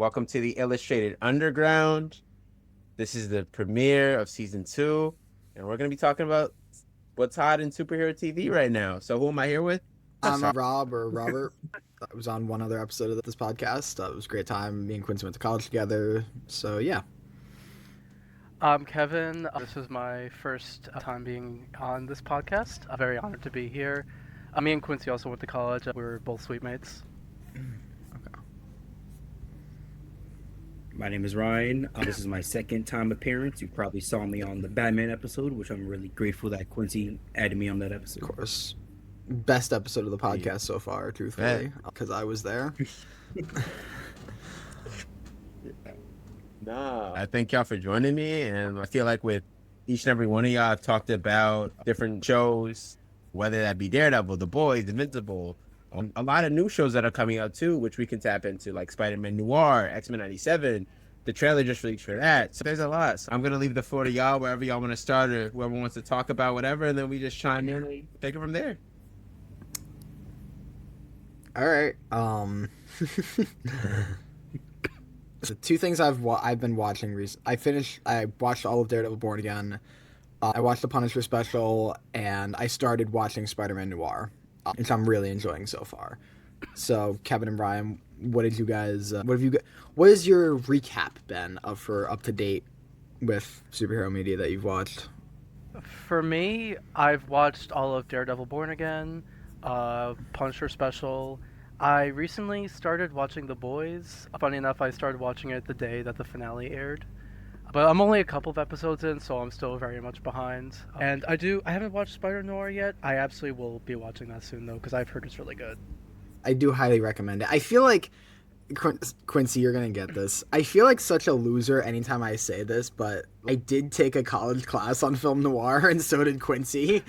Welcome to the Illustrated Underground. This is the premiere of season 2, and we're going to be talking about what's hot in superhero TV right now. So who am I here with? I'm Rob or Robert. I was on one other episode of this podcast. It was a great time. Me and Quincy went to college together. So yeah. I'm Kevin. This is my first time being on this podcast. I'm very honored to be here. Me and Quincy also went to college. We were both suite mates. My name is Ryan. This is my second time appearance. You probably saw me on the Batman episode, which I'm really grateful that Quincy added me on that episode. Of course. Best episode of the podcast so far, truthfully, because I was there. I thank y'all for joining me, and I feel like with each and every one of y'all, I've talked about different shows, whether that be Daredevil, The Boys, Invincible, a lot of new shows that are coming out too, which we can tap into, like Spider-Man Noir, X-Men 97. The trailer just released for that. So there's a lot. So I'm going to leave the floor to y'all, wherever y'all want to start, or whoever wants to talk about whatever, and then we just chime in and take it from there. All right. So two things I've been watching recently. I watched all of Daredevil Born Again. I watched the Punisher special, and I started watching Spider-Man Noir, which I'm really enjoying so far. So Kevin and Brian, what is your recap been for up to date with superhero media that you've watched? For me, I've watched all of Daredevil Born Again, Punisher special. I recently started watching The Boys. Funny enough, I started watching it the day that the finale aired. But I'm only a couple of episodes in, so I'm still very much behind. And I haven't watched Spider-Noir yet. I absolutely will be watching that soon, though, because I've heard it's really good. I do highly recommend it. I feel like, Quincy, you're going to get this. I feel like such a loser anytime I say this, but I did take a college class on film noir, and so did Quincy.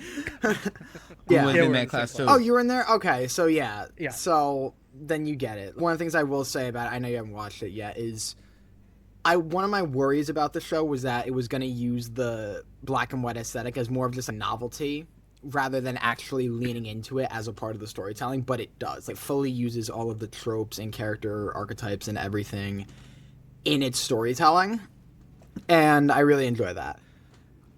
Yeah, was in that class too. Oh, you were in there? Okay, so yeah. Yeah. So then you get it. One of the things I will say about it, I know you haven't watched it yet, is one of my worries about the show was that it was going to use the black and white aesthetic as more of just a novelty rather than actually leaning into it as a part of the storytelling, but it does. Like, fully uses all of the tropes and character archetypes and everything in its storytelling, and I really enjoy that.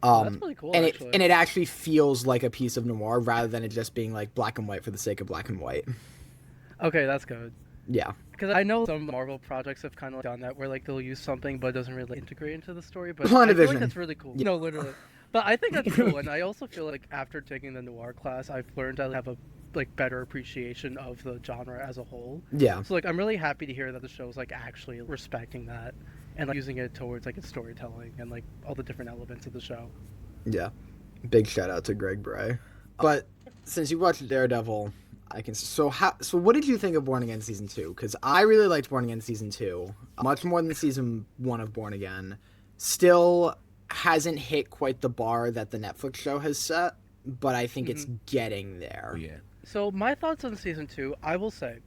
That's really cool, and actually. it actually feels like a piece of noir rather than it just being like black and white for the sake of black and white. Okay, that's good. Yeah. Because I know some Marvel projects have kind of done that, where like they'll use something but it doesn't really integrate into the story. But I feel like that's really cool. Yeah. No, literally. But I think that's cool, and I also feel like after taking the noir class, I've learned to have a better appreciation of the genre as a whole. Yeah. So I'm really happy to hear that the show's actually respecting that and using it towards its storytelling and all the different elements of the show. Yeah. Big shout out to Greg Bray. But since you watched Daredevil, so what did you think of Born Again season 2? Because I really liked Born Again season 2 much more than season 1 of Born Again. Still hasn't hit quite the bar that the Netflix show has set, but I think it's getting there. Oh, yeah. So my thoughts on season 2, I will say,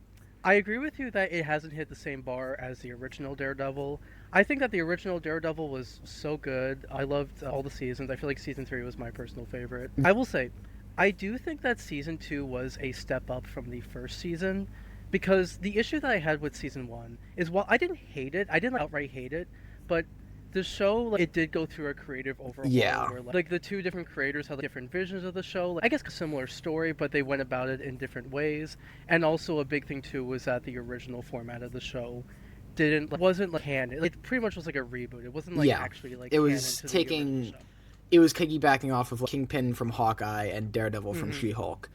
I agree with you that it hasn't hit the same bar as the original Daredevil. I think that the original Daredevil was so good. I loved all the seasons. I feel like season 3 was my personal favorite. I will say, I do think that season 2 was a step up from the first season, because the issue that I had with season 1 is, while I didn't hate it, I didn't outright hate it, but the show, it did go through a creative overhaul. Yeah. Where, the two different creators had different visions of the show. I guess a similar story, but they went about it in different ways. And also a big thing too was that the original format of the show wasn't canon. It pretty much was like a reboot. It wasn't actually it was it was piggybacking off of Kingpin from Hawkeye and Daredevil from She-Hulk.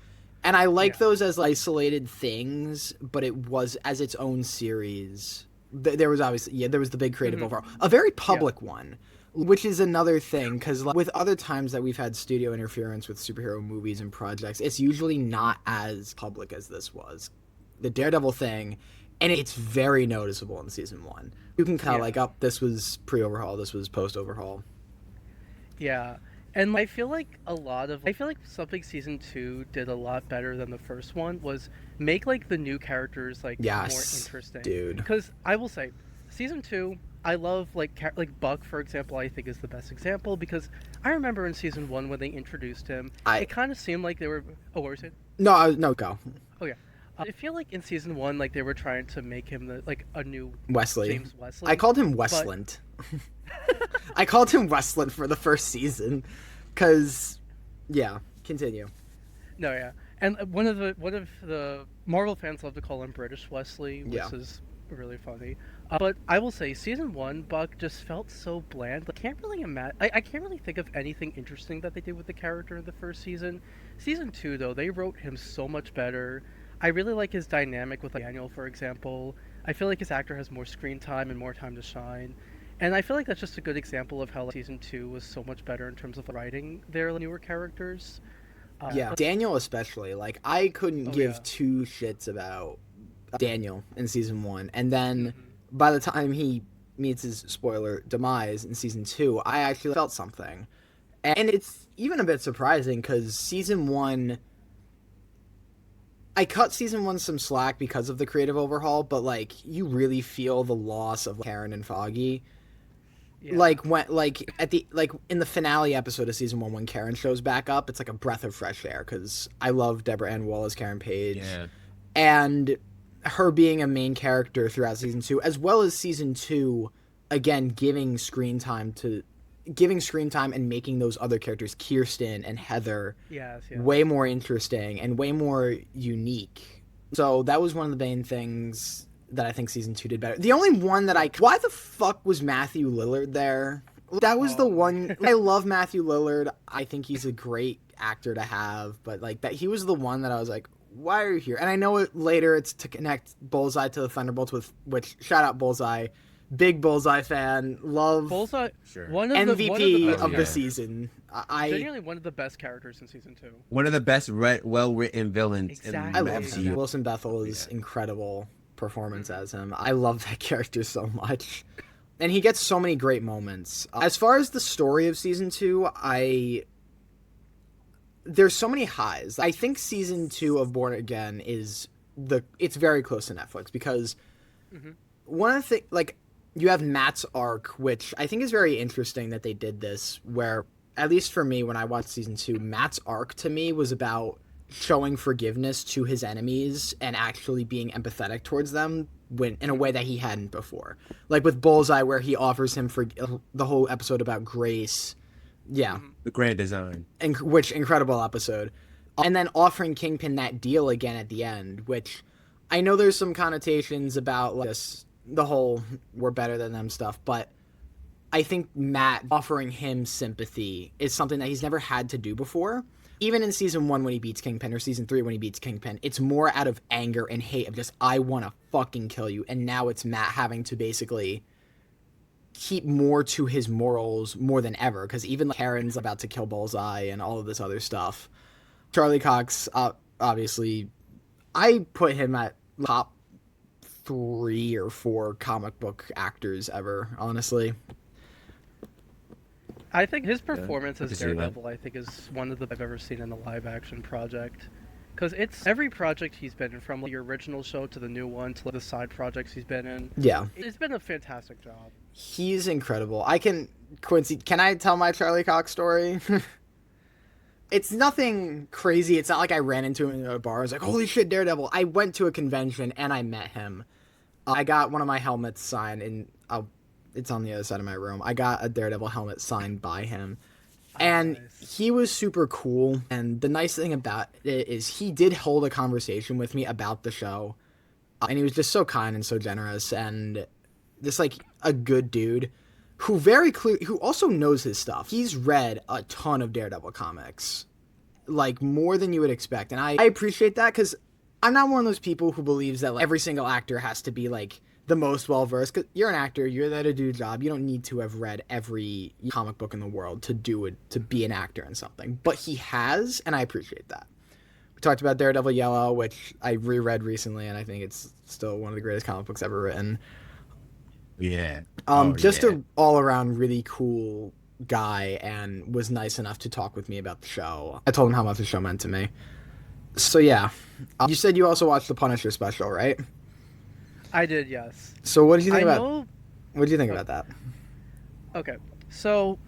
And I like those as isolated things, but it was as its own series. There was obviously, there was the big creative overhaul. A very public one, which is another thing, because with other times that we've had studio interference with superhero movies and projects, it's usually not as public as this was. The Daredevil thing, and it's very noticeable in season 1. You can kind of this was pre-overhaul, this was post-overhaul. Yeah. And I feel like something season 2 did a lot better than the first one was make the new characters more interesting. Dude. Because I will say, season 2, I love Buck, for example. I think is the best example, because I remember in season 1 when they introduced him, it kind of seemed like they were. Oh, what were you saying? No, go. Oh yeah. I feel like in season 1, like they were trying to make him a new Wesley. James Wesley. I called him Westland. I called him Westland for the first season, cause, yeah. Continue. No, yeah, and one of the Marvel fans love to call him British Wesley, which Yeah. is really funny. But I will say, season 1, Buck just felt so bland. I can't really I can't really think of anything interesting that they did with the character in the first season. Season 2, though, they wrote him so much better. I really like his dynamic with Daniel, for example. I feel like his actor has more screen time and more time to shine. And I feel like that's just a good example of how season 2 was so much better in terms of writing their newer characters. Yeah, Daniel especially. Like, I couldn't give yeah. two shits about Daniel in season 1, and then by the time he meets his spoiler demise in season 2, I actually felt something. And it's even a bit surprising because season 1, I cut season 1 some slack because of the creative overhaul, but like you really feel the loss of Karen and Foggy. Yeah. Like when, like at the, like in the finale episode of season 1 when Karen shows back up, it's like a breath of fresh air because I love Deborah Ann Woll as Karen Page, Yeah. and her being a main character throughout season 2, as well as season 2, again giving screen time and making those other characters, Kirsten and Heather, Yes. way more interesting and way more unique. So that was one of the main things that I think season 2 did better. The only one that why the fuck was Matthew Lillard there? That was the one. I love Matthew Lillard. I think he's a great actor to have, but like that, he was the one that I was like, why are you here? And I know later it's to connect Bullseye to the Thunderbolts, which shout out Bullseye, big Bullseye fan, love Bullseye, Sure. MVP of yeah. the season. Genuinely one of the best characters in season 2. One of the best well-written villains in Exactly. the I love MCU. him. Wilson Bethel's incredible performance as him. I love that character so much. And he gets so many great moments. As far as the story of season 2, there's so many highs. I think season 2 of Born Again it's very close to Netflix because one of the things, like, you have Matt's arc, which I think is very interesting that they did this, where, at least for me, when I watched season 2, Matt's arc to me was about showing forgiveness to his enemies and actually being empathetic towards them in a way that he hadn't before. Like with Bullseye, where he offers him for the whole episode about grace. Yeah. The grand design. Which incredible episode. And then offering Kingpin that deal again at the end, which I know there's some connotations about like the whole we're better than them stuff, but I think Matt offering him sympathy is something that he's never had to do before. Even in season 1 when he beats Kingpin, or season 3 when he beats Kingpin, it's more out of anger and hate of just, I want to fucking kill you. And now it's Matt having to basically keep more to his morals more than ever, because even Karen's about to kill Bullseye and all of this other stuff. Charlie Cox, obviously, I put him at top 3 or 4 comic book actors ever, honestly. I think his performance I as can see that. Daredevil, I think, is one of the best I've ever seen in a live-action project. Because it's every project he's been in, from the original show to the new one to the side projects he's been in. Yeah. It's been a fantastic job. He's incredible. Quincy, can I tell my Charlie Cox story? It's nothing crazy. It's not like I ran into him in a bar. I was like, holy shit, Daredevil. I went to a convention and I met him. I got one of my helmets signed, and it's on the other side of my room. I got a Daredevil helmet signed by him. And Nice. he was super cool. And the nice thing about it is he did hold a conversation with me about the show. And he was just so kind and so generous and just like a good dude who who also knows his stuff. He's read a ton of Daredevil comics, like more than you would expect. And I appreciate that, because I'm not one of those people who believes that like, every single actor has to be like the most well-versed. Cause you're an actor, you're there to do a job. You don't need to have read every comic book in the world to do it, to be an actor in something. But he has, and I appreciate that. We talked about Daredevil Yellow, which I reread recently, and I think it's still one of the greatest comic books ever written. Yeah. Just a all-around really cool guy, and was nice enough to talk with me about the show. I told him how much the show meant to me. So yeah, you said you also watched the Punisher special, right? I did, yes. So what did you think know... What do you think about that? Okay, so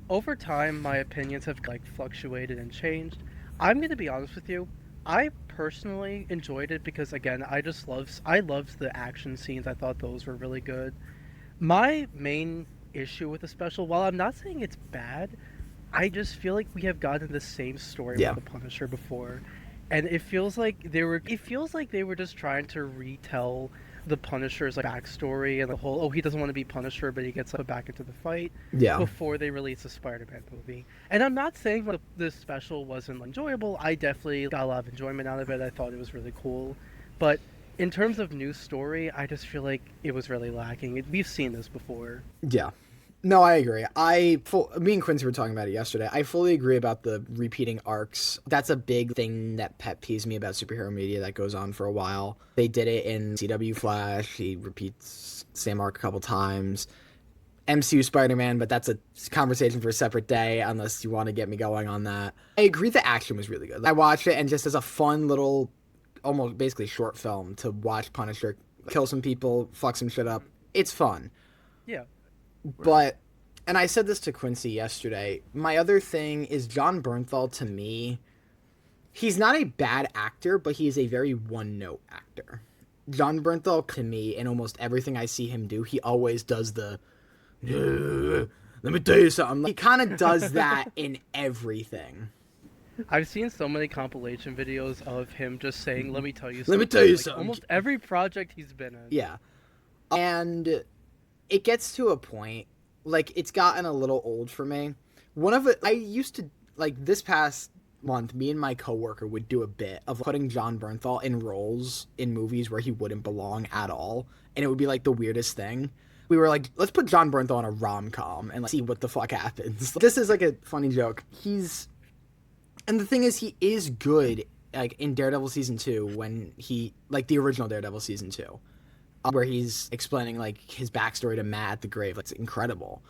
over time, my opinions have like fluctuated and changed. I'm going to be honest with you. I personally enjoyed it because, again, I loved the action scenes. I thought those were really good. My main issue with the special, while I'm not saying it's bad, I just feel like we have gotten the same story with the Punisher before, and it feels like they were just trying to retell the Punisher's backstory and the whole he doesn't want to be Punisher but he gets put back into the fight before they release the Spider-Man movie. And I'm not saying that this special wasn't enjoyable. I definitely got a lot of enjoyment out of it. I thought it was really cool, but in terms of new story, I just feel like it was really lacking. We've seen this before. Yeah. No, I agree. Me and Quincy were talking about it yesterday. I fully agree about the repeating arcs. That's a big thing that pet peeves me about superhero media that goes on for a while. They did it in CW Flash. He repeats same arc a couple times. MCU Spider-Man, but that's a conversation for a separate day unless you want to get me going on that. I agree the action was really good. I watched it and just as a fun little, almost basically short film to watch Punisher kill some people, fuck some shit up. It's fun. Yeah. But, and I said this to Quincy yesterday, my other thing is John Bernthal, to me, he's not a bad actor, but he is a very one-note actor. John Bernthal, to me, in almost everything I see him do, he always does the, let me tell you something. He kind of does that in everything. I've seen so many compilation videos of him just saying, let me tell you something. Let me tell you something. Almost every project he's been in. Yeah. And it gets to a point, it's gotten a little old for me. I used to, this past month, me and my coworker would do a bit of putting John Bernthal in roles in movies where he wouldn't belong at all. And it would be, the weirdest thing. We were like, let's put John Bernthal in a rom-com and see what the fuck happens. This is, a funny joke. And the thing is, he is good, in Daredevil Season 2 when the original Daredevil Season 2. Where he's explaining his backstory to Matt at the grave. It's incredible.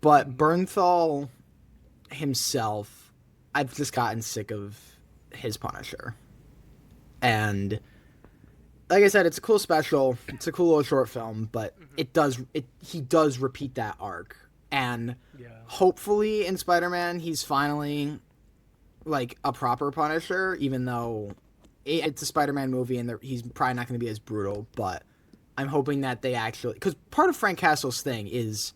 But Bernthal himself, I've just gotten sick of his Punisher. And like I said, it's a cool special. It's a cool little short film, but he does repeat that arc. And hopefully in Spider-Man he's finally a proper Punisher, even though it's a Spider-Man movie and he's probably not going to be as brutal, but I'm hoping that they actually... Because part of Frank Castle's thing is,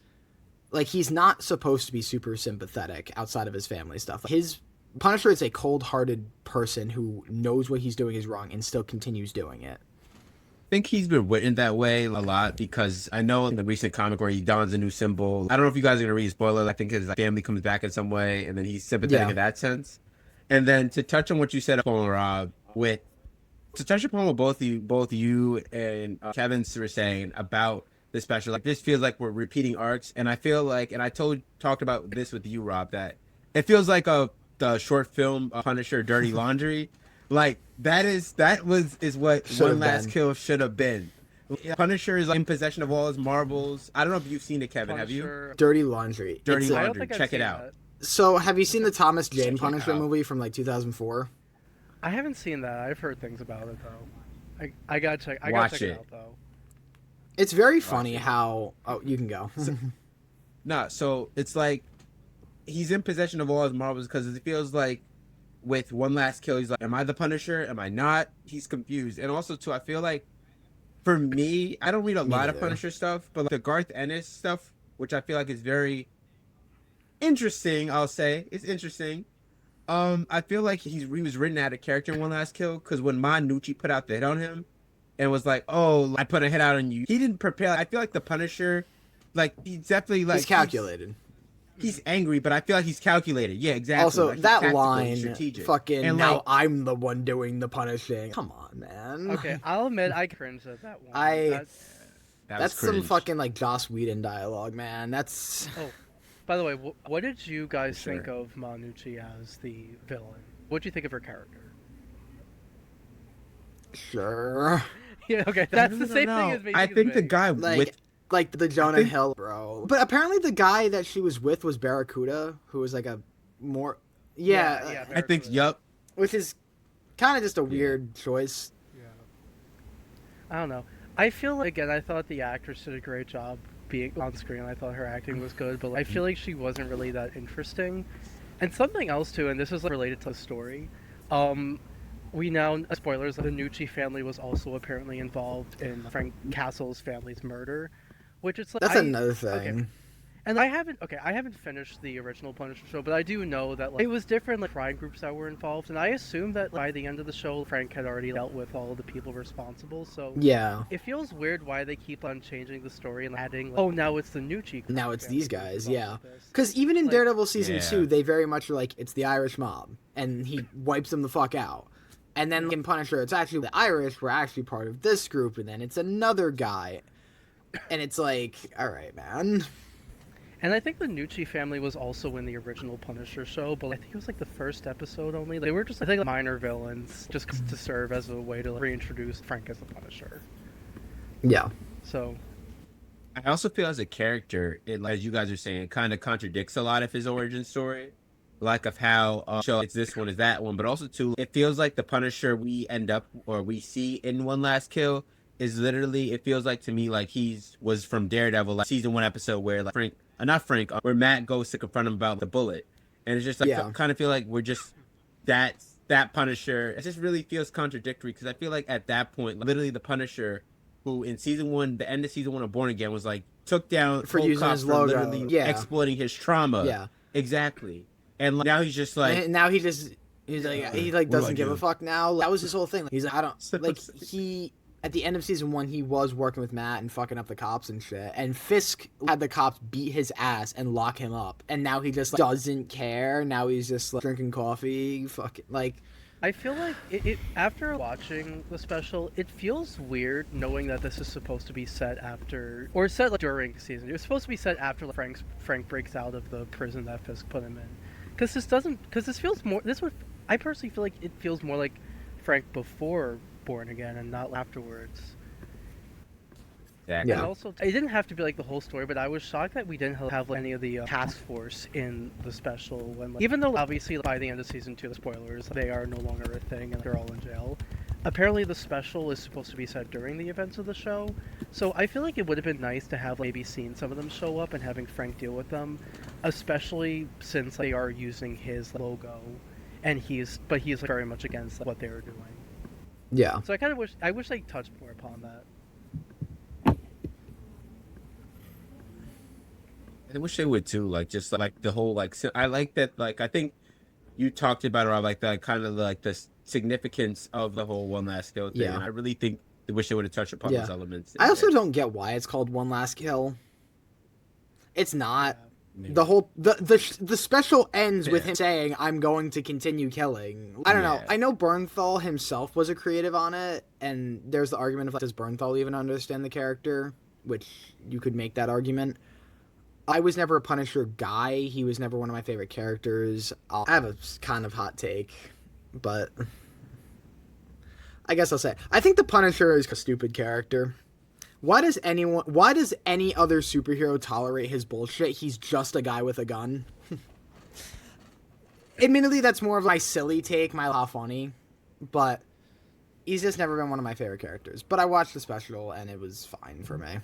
he's not supposed to be super sympathetic outside of his family stuff. His Punisher is a cold-hearted person who knows what he's doing is wrong and still continues doing it. I think he's been written that way a lot because I know in the recent comic where he dons a new symbol, I don't know if you guys are going to read spoilers. I think his family comes back in some way and then he's sympathetic in that sense. And then to touch on what you said, Rob, to touch upon what both you and Kevin were saying about the special, this feels like we're repeating arcs, and I feel and I talked about this with you, Rob, that it feels like the short film Punisher Dirty Laundry, is what One Last Kill should have been. Punisher is in possession of all his marbles. I don't know if you've seen it, Kevin. Punisher. Have you? Dirty Laundry. Dirty Laundry. Check it out. That. So, have you seen the Thomas Jane Punisher movie from 2004? I haven't seen that. I've heard things about it though. I gotta check. Watch check it out though. It's very funny how. Oh, you can go. So it's he's in possession of all his marbles because it feels with One Last Kill, he's am I the Punisher? Am I not? He's confused. And also too, I feel for me, I don't read a lot of Punisher stuff, but the Garth Ennis stuff, which I feel is very interesting. I'll say it's interesting. I feel he was written out of character in One Last Kill because when Nucci put out the hit on him and was oh, I put a hit out on you, he didn't prepare. I feel the Punisher, he's definitely he's calculated. He's angry, but I feel he's calculated. Yeah, exactly. Also, that line, strategic. Fucking, and now I'm the one doing the punishing. Come on, man. Okay, I'll admit I cringed at that one. That's some fucking Joss Whedon dialogue, man. That's... Oh. By the way, what did you guys think of Nucci as the villain? What did you think of her character? Sure. Yeah, okay, that's the same thing as me. I think the guy with... the Jonah Hill, bro. But apparently the guy that she was with was Barracuda, who was a more... Yeah, I think, yup. Which is kind of just a weird choice. Yeah. I don't know. I feel again, I thought the actress did a great job being on screen. I thought her acting was good, but I feel she wasn't really that interesting. And something else too, and this is related to the story. we now, spoilers, the Nucci family was also apparently involved in Frank Castle's family's murder, which it's like That's another thing. Okay. And I haven't finished the original Punisher show, but I do know that like, it was different like crime groups that were involved, and I assume that by the end of the show, Frank had already dealt with all of the people responsible. So Yeah. it feels weird why they keep on changing the story and adding, like, oh, now it's the Nucci. Now it's these family guys, involved yeah. with this. Because even in Like, Daredevil season Yeah. 2, they very much are like, it's the Irish mob, and he wipes them the fuck out. And then in Punisher, it's actually the Irish were actually part of this group, and then it's another guy. And it's like, all right, man. And I think the Nucci family was also in the original Punisher show, but I think it was like the first episode only. They were just, I think, minor villains, just to serve as a way to reintroduce Frank as the Punisher. Yeah. So, I also feel as a character, it, as you guys are saying, it kind of contradicts a lot of his origin story. Like of how show it's this one is that one, but also too, it feels like the Punisher we end up or we see in One Last Kill is literally, it feels like to me like was from Daredevil, like season 1 episode where like where Matt goes to confront him about the bullet, and it's just like kind of feel like we're just that Punisher. It just really feels contradictory because I feel like at that point, literally the Punisher, who in season 1, the end of season 1 of Born Again was like took down For Hulk using his for logo. literally Yeah. exploiting his trauma. Yeah. Exactly. And like, now he's just like, And now he's like he like What do I doesn't give do? a fuck now. That was his whole thing. He's like, I don't like he at the end of season 1 he was working with Matt and fucking up the cops and shit. And Fisk had the cops beat his ass and lock him up. And now he just like, doesn't care. Now he's just like drinking coffee, fucking like. I feel like it after watching the special, it feels weird knowing that this is supposed to be set after, or set like during the season. It was supposed to be set after like, Frank breaks out of the prison that Fisk put him in. Because this feels more, I personally feel like it feels more like Frank before Born Again and not afterwards. exactly. And also, it didn't have to be like the whole story, but I was shocked that we didn't have like, any of the task force in the special. When, like, even though obviously by the end of season 2, the spoilers, they are no longer a thing and they're all in jail. Apparently, the special is supposed to be set during the events of the show, so I feel like it would have been nice to have maybe seen some of them show up and having Frank deal with them, especially since they are using his logo, and he's very much against what they were doing. Yeah. So I wish they touched more upon that. I wish they would too. Like just like the whole like I like that. Like I think you talked about it, or like that kind of like the significance of the whole One Last Kill thing. Yeah. And I really think I wish they would have touched upon those elements. I also don't get why it's called One Last Kill. It's not. Yeah. The whole the special ends with him saying, "I'm going to continue killing." I don't know. Yeah. I know Bernthal himself was a creative on it, and there's the argument of like, does Bernthal even understand the character? Which you could make that argument. I was never a Punisher guy. He was never one of my favorite characters. I have a kind of hot take, but I guess I'll say I think the Punisher is a stupid character. Why does any other superhero tolerate his bullshit? He's just a guy with a gun. Admittedly, that's more of my silly take, my laugh funny, but he's just never been one of my favorite characters. But I watched the special and it was fine for me.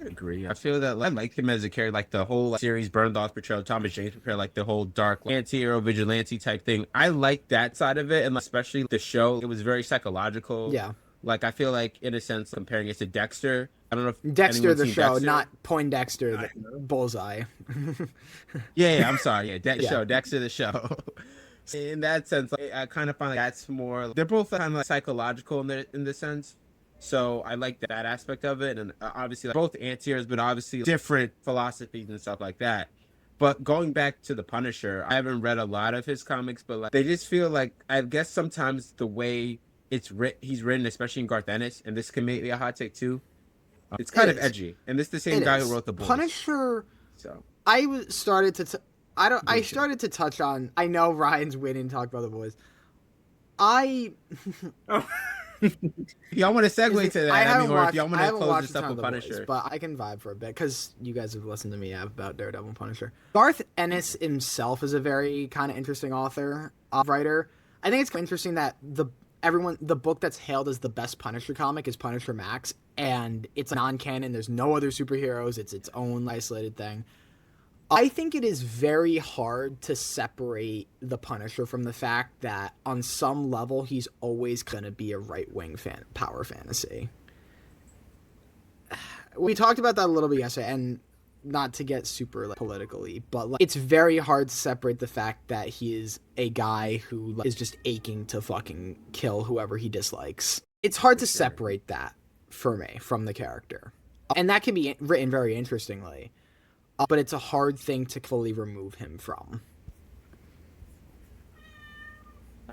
I agree. I feel that I like him as a character, like the whole series burned off portrayal, Thomas James portrayal, like the whole dark anti-hero vigilante type thing. I like that side of it, and especially the show. It was very psychological. Yeah. Like I feel like in a sense comparing it to Dexter. I don't know if Dexter anyone's the seen show, Dexter. not Poindexter the Bullseye. Yeah, I'm sorry. Yeah, Yeah. Dexter the show. In that sense, like, I kind of find like that's more. They're both kind of like psychological in the sense. So I like that aspect of it, and obviously like, both anti-heroes, but obviously different philosophies and stuff like that. But going back to the Punisher, I haven't read a lot of his comics, but like they just feel like I guess sometimes the way he's written, especially in Garth Ennis, and this can make me a hot take too. It's kind of edgy, and this is the same guy who wrote the Boys. Punisher. So started to touch on. I know Ryan's waiting to talk about the Boys. Y'all want to segue to that? Or if y'all want to close watched this up a ton with of The Boys, Punisher. but I can vibe for a bit because you guys have listened to me about Daredevil and Punisher. Garth Ennis himself is a very kind of interesting writer. I think it's interesting that the book that's hailed as the best Punisher comic is Punisher Max, and it's non-canon. There's no other superheroes. It's its own isolated thing. I think it is very hard to separate the Punisher from the fact that on some level he's always going to be a right-wing power fantasy. We talked about that a little bit yesterday, and not to get super politically, but it's very hard to separate the fact that he is a guy who is just aching to fucking kill whoever he dislikes. It's hard to separate that for me from the character. And that can be written very interestingly. But it's a hard thing to fully remove him from.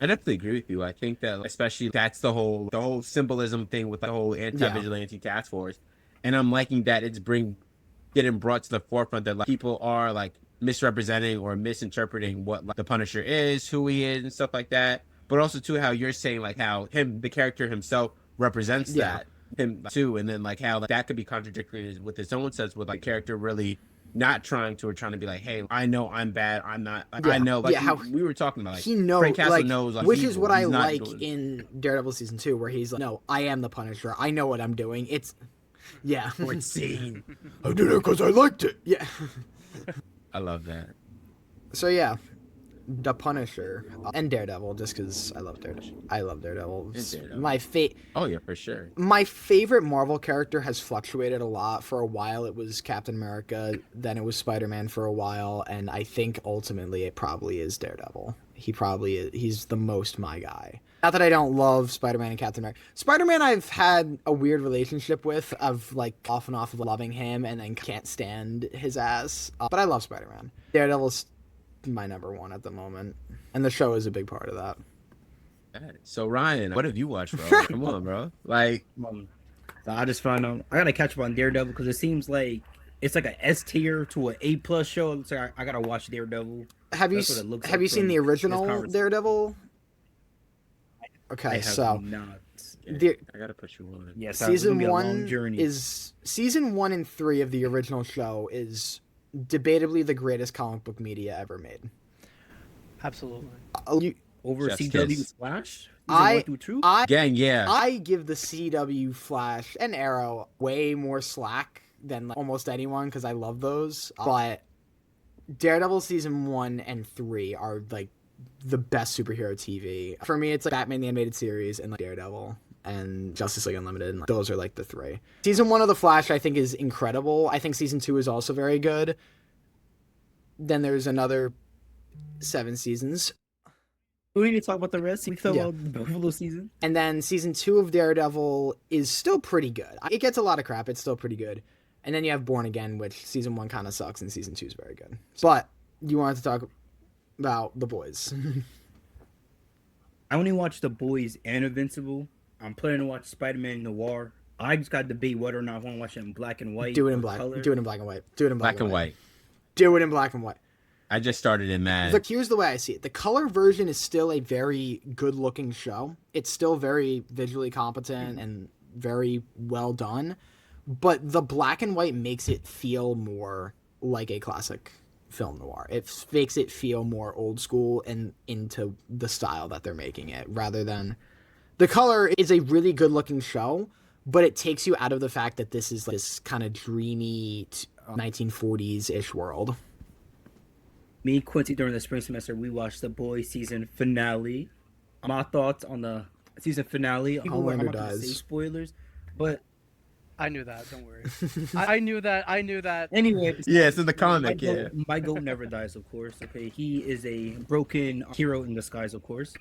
I definitely agree with you. I think that especially that's the whole symbolism thing with the whole anti-vigilante task force. And I'm liking that it's getting brought to the forefront that people are misrepresenting or misinterpreting what the Punisher is, who he is, and stuff like that. But also too how you're saying how the character himself represents that him too, and then how that could be contradictory with his own sense with character really not trying to be hey, I know I'm bad, I'm not. I know how we were talking about he knows, Frank Castle knows, which is what I like in Daredevil season 2, where he's no, I am the Punisher. I know what I'm doing. It's insane. I did it because I liked it. Yeah. I love that. So yeah, the Punisher and Daredevil, just because I love Daredevil. I love Daredevil. My Oh yeah, for sure. My favorite Marvel character has fluctuated a lot. For a while, it was Captain America. Then it was Spider-Man for a while, and I think ultimately it probably is Daredevil. He's the most my guy. Not that I don't love Spider-Man and Captain America. Spider-Man I've had a weird relationship with, of off and off of loving him and then can't stand his ass. But I love Spider-Man. Daredevil's my number one at the moment, and the show is a big part of that. So Ryan, what have you watched, bro? Come on, bro. So I just found out I gotta catch up on Daredevil because it seems like it's like a S tier to an A+ show. So I gotta watch Daredevil. Have you seen the original Daredevil? Okay, so not. I gotta put you on. Yes, season 1 and 3 of the original show is debatably the greatest comic book media ever made. Absolutely. Over CW Flash? I give the CW Flash and Arrow way more slack than almost anyone because I love those. But Daredevil season 1 and 3 are the best superhero TV. For me, it's Batman the Animated Series and Daredevil and Justice League Unlimited, and those are the 3. Season 1 of The Flash, I think, is incredible. I think season 2 is also very good. Then there's another 7 seasons. We need to talk about the rest. We talk about both of those seasons. And then season 2 of Daredevil is still pretty good. It gets a lot of crap. It's still pretty good. And then you have Born Again, which season 1 kind of sucks, and season 2 is very good. But you wanted to talk about The Boys. I only watched The Boys and Invincible. I'm planning to watch Spider-Man Noir. I just got to debate whether or not I want to watch it in black and white. Do it in black. Color. Do it in black and white. Do it in black and white. Do it in black and white. I just started in that. Look, here's the way I see it. The color version is still a very good-looking show. It's still very visually competent and very well done. But the black and white makes it feel more like a classic film noir. It makes it feel more old school and into the style that they're making it, rather than... The color is a really good-looking show, but it takes you out of the fact that this is this kind of dreamy 1940s-ish world. Me, Quincy, during the spring semester, we watched The Boys season finale. My thoughts on the season finale. I'm not going to say spoilers, but... I knew that, don't worry. I knew that. Anyway. Yeah, it's in the comic, My goat never dies, of course. Okay, he is a broken hero in disguise, of course.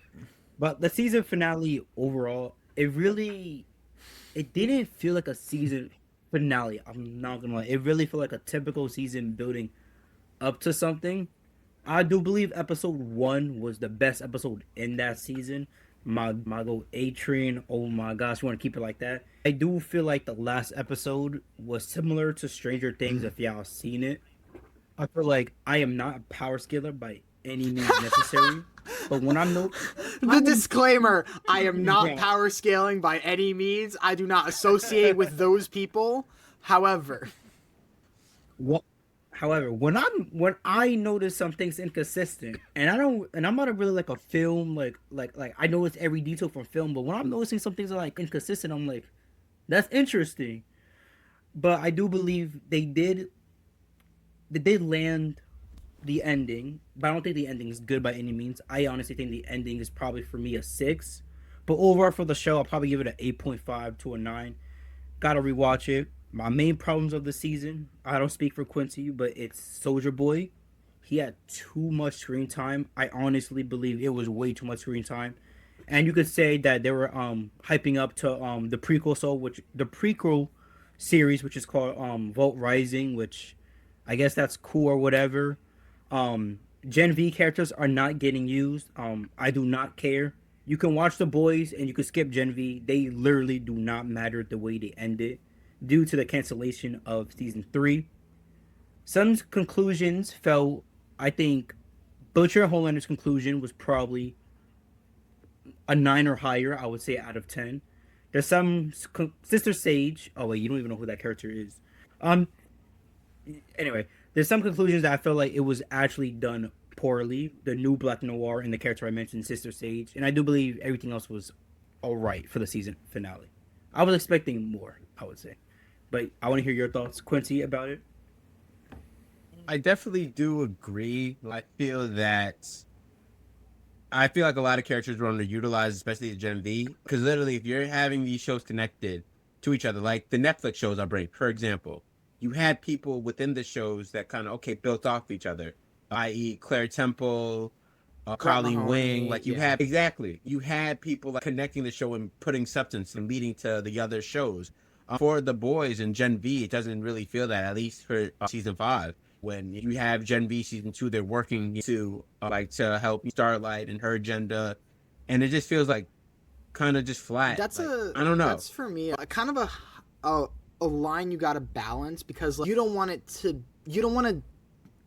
But the season finale overall, it didn't feel like a season finale. I'm not gonna lie. It really felt like a typical season building up to something. I do believe episode 1 was the best episode in that season. My goat A-Train, oh my gosh, you want to keep it like that? I do feel like the last episode was similar to Stranger Things, if y'all seen it. I feel like I am not a power scaler by any means necessary. But when disclaimer, I am not power scaling by any means. I do not associate with those people. However, when I notice something's inconsistent, and I'm not really like a film like I notice every detail from film, but when I'm noticing some things are inconsistent, I'm like, that's interesting. But I do believe they did land the ending, but I don't think the ending is good by any means. I honestly think the ending is probably for me a 6. But overall for the show, I'll probably give it an 8.5 to a 9. Gotta rewatch it. My main problems of the season, I don't speak for Quincy, but it's Soldier Boy. He had too much screen time. I honestly believe it was way too much screen time. And you could say that they were hyping up to the prequel series, which is called Vault Rising, which I guess that's cool or whatever. Gen V characters are not getting used. I do not care. You can watch The Boys and you can skip Gen V. They literally do not matter the way they ended due to the cancellation of season 3. Some conclusions fell. I think Butcher and Homelander's conclusion was probably a 9 or higher, I would say, out of 10. There's some Sister Sage. Oh wait, you don't even know who that character is. Anyway, there's some conclusions that I feel like it was actually done poorly. The new Black Noir and the character I mentioned, Sister Sage, and I do believe everything else was all right for the season finale. I was expecting more, I would say, but I want to hear your thoughts, Quincy, about it. I definitely do agree. I feel like a lot of characters were underutilized, especially the Gen V. Because literally, if you're having these shows connected to each other, like the Netflix shows I bring, for example, you had people within the shows that kind of, built off each other, i.e. Claire Temple, Carly Wing. Like you had people like connecting the show and putting substance and leading to the other shows. For The Boys and Gen V, it doesn't really feel that, at least for season 5. When you have Gen V season 2, they're working to help Starlight and her agenda, and it just feels like kind of just flat. I don't know. That's for me kind of a line you got to balance, because like, you don't want to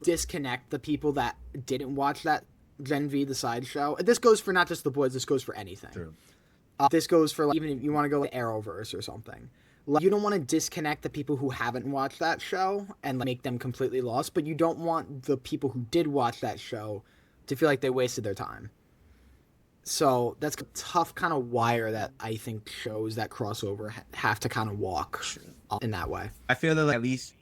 disconnect the people that didn't watch that Gen V, the sideshow. This goes for not just The Boys. This goes for anything. True. This goes for like, even if you want to go like Arrowverse or something. Like, you don't want to disconnect the people who haven't watched that show and like, make them completely lost, but you don't want the people who did watch that show to feel like they wasted their time. So that's a tough kind of wire that I think shows that crossover have to kind of walk in that way. I feel that like, at least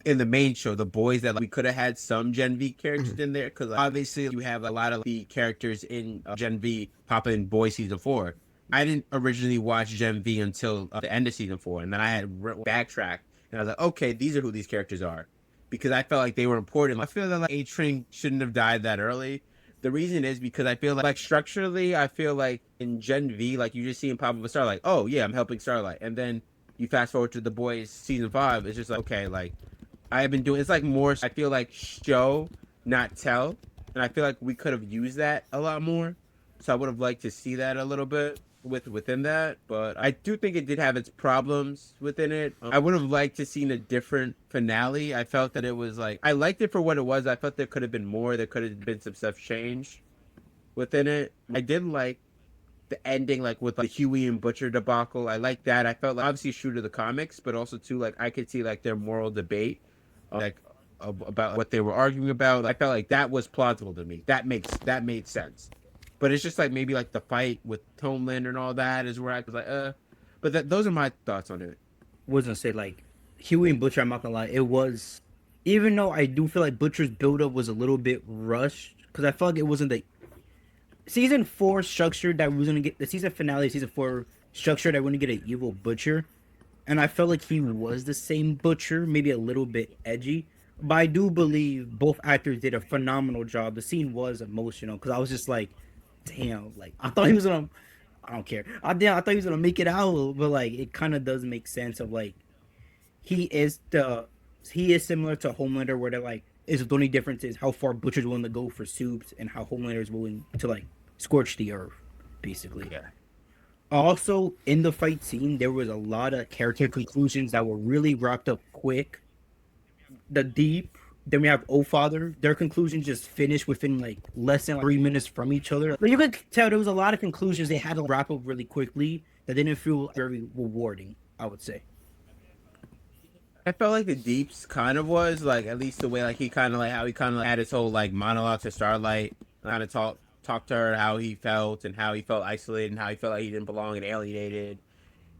in the main show, The Boys, that like, we could have had some Gen V characters in there, because like, obviously you have a lot of the characters in Gen V pop in Boys season 4. I didn't originally watch Gen V until the end of season 4, and then I had backtracked, and I was like, okay, these are who these characters are, because I felt like they were important. I feel that like A-Train shouldn't have died that early. The reason is because I feel like structurally, I feel like in Gen V, like you just see him pop up with Starlight. Oh yeah, I'm helping Starlight, and then you fast forward to The Boys season 5. It's just like, okay, like I have been doing. It's like more. I feel like show, not tell, and I feel like we could have used that a lot more. So I would have liked to see that a little bit within that, but I do think it did have its problems within it. I would have liked to seen a different finale. I felt that it was like, I liked it for what it was. I felt there could have been more. There could have been some stuff changed within it. I did like the ending, like with the Huey and Butcher debacle. I like that. I felt like obviously true to the comics, but also too like I could see like their moral debate, like about what they were arguing about. I felt like that was plausible to me. That made sense. But it's just like maybe like the fight with Homelander and all that is where I was like, But those are my thoughts on it. Was gonna say like Huey and Butcher. I'm not gonna lie, it was, even though I do feel like Butcher's buildup was a little bit rushed, because I felt like it wasn't the season 4 structure that we was gonna get. The season finale, season 4 structure that we're gonna get an evil Butcher, and I felt like he was the same Butcher, maybe a little bit edgy. But I do believe both actors did a phenomenal job. The scene was emotional because I was just like, damn, like I thought he was gonna, I don't care. I thought he was gonna make it out, but like it kind of does make sense of like he is similar to Homelander, where they're like, is the only difference is how far Butcher's willing to go for soups and how Homelander is willing to like scorch the earth, basically. Yeah. Also, in the fight scene, there was a lot of character conclusions that were really wrapped up quick. The Deep, then we have O-Father. Their conclusions just finished within like less than 3 minutes from each other. But you could tell there was a lot of conclusions they had to wrap up really quickly that didn't feel very rewarding, I would say. I felt like the Deeps kind of was like, at least the way like he kind of like how he kind of had his whole like monologue to Starlight, kind of talk to her how he felt and how he felt isolated and how he felt like he didn't belong and alienated.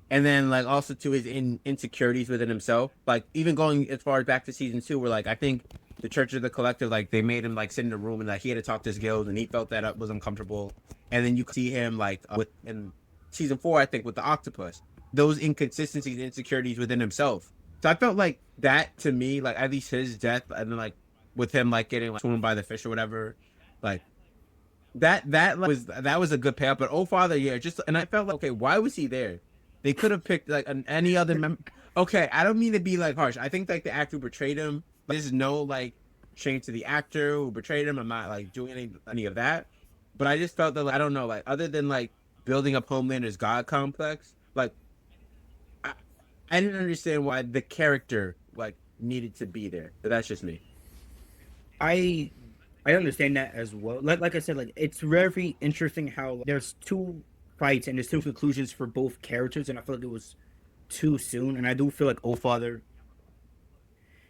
And then, like, also to his insecurities within himself. Like, even going as far as back to season 2, where, like, I think the Church of the Collective, like they made him like sit in a room and like he had to talk to his guild and he felt that was uncomfortable. And then you see him like with in season 4, I think, with the octopus, those inconsistencies and insecurities within himself. So I felt like that to me, like at least his death, and then like with him like getting like swallowed by the fish or whatever, like that was a good payoff. But oh father, yeah, just, and I felt like, okay, why was he there? They could have picked like any other member. Okay, I don't mean to be like harsh. I think like the actor who betrayed him, there's no like shame to the actor who betrayed him. I'm not like doing any of that. But I just felt that, like, I don't know, like other than like building up Homelander's God complex, like I didn't understand why the character like needed to be there. But that's just me. I understand that as well. Like I said, like it's very interesting how there's 2 fights and there's 2 conclusions for both characters, and I feel like it was too soon. And I do feel like Oldfather,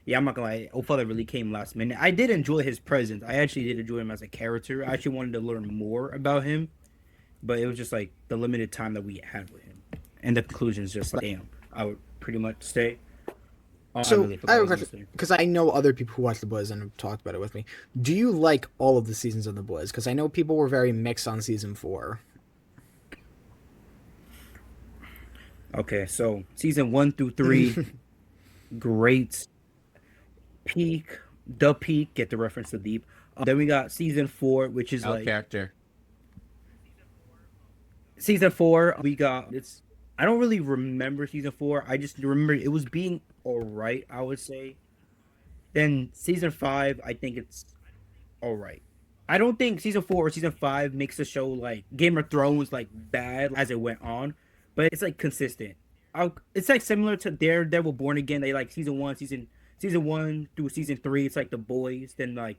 yeah, I'm not gonna lie, Oldfather really came last minute. I did enjoy his presence. I actually did enjoy him as a character. I actually wanted to learn more about him, but it was just like the limited time that we had with him, and the conclusion is just like, damn. I would pretty much say. So I have a question, because I know other people who watch The Boys and have talked about it with me. Do you like all of the seasons of The Boys? Because I know people were very mixed on season 4. Okay, so season 1 through 3, great. Peak, get the reference to Deep. Then we got season 4, which is like character. Season 4, we got it's. I don't really remember season 4. I just remember it was being alright, I would say. Then season 5, I think it's alright. I don't think season 4 or season 5 makes the show like Game of Thrones like bad as it went on, but it's like consistent. It's like similar to Daredevil Born Again. They like season 1 through season 3. It's like The Boys. Then like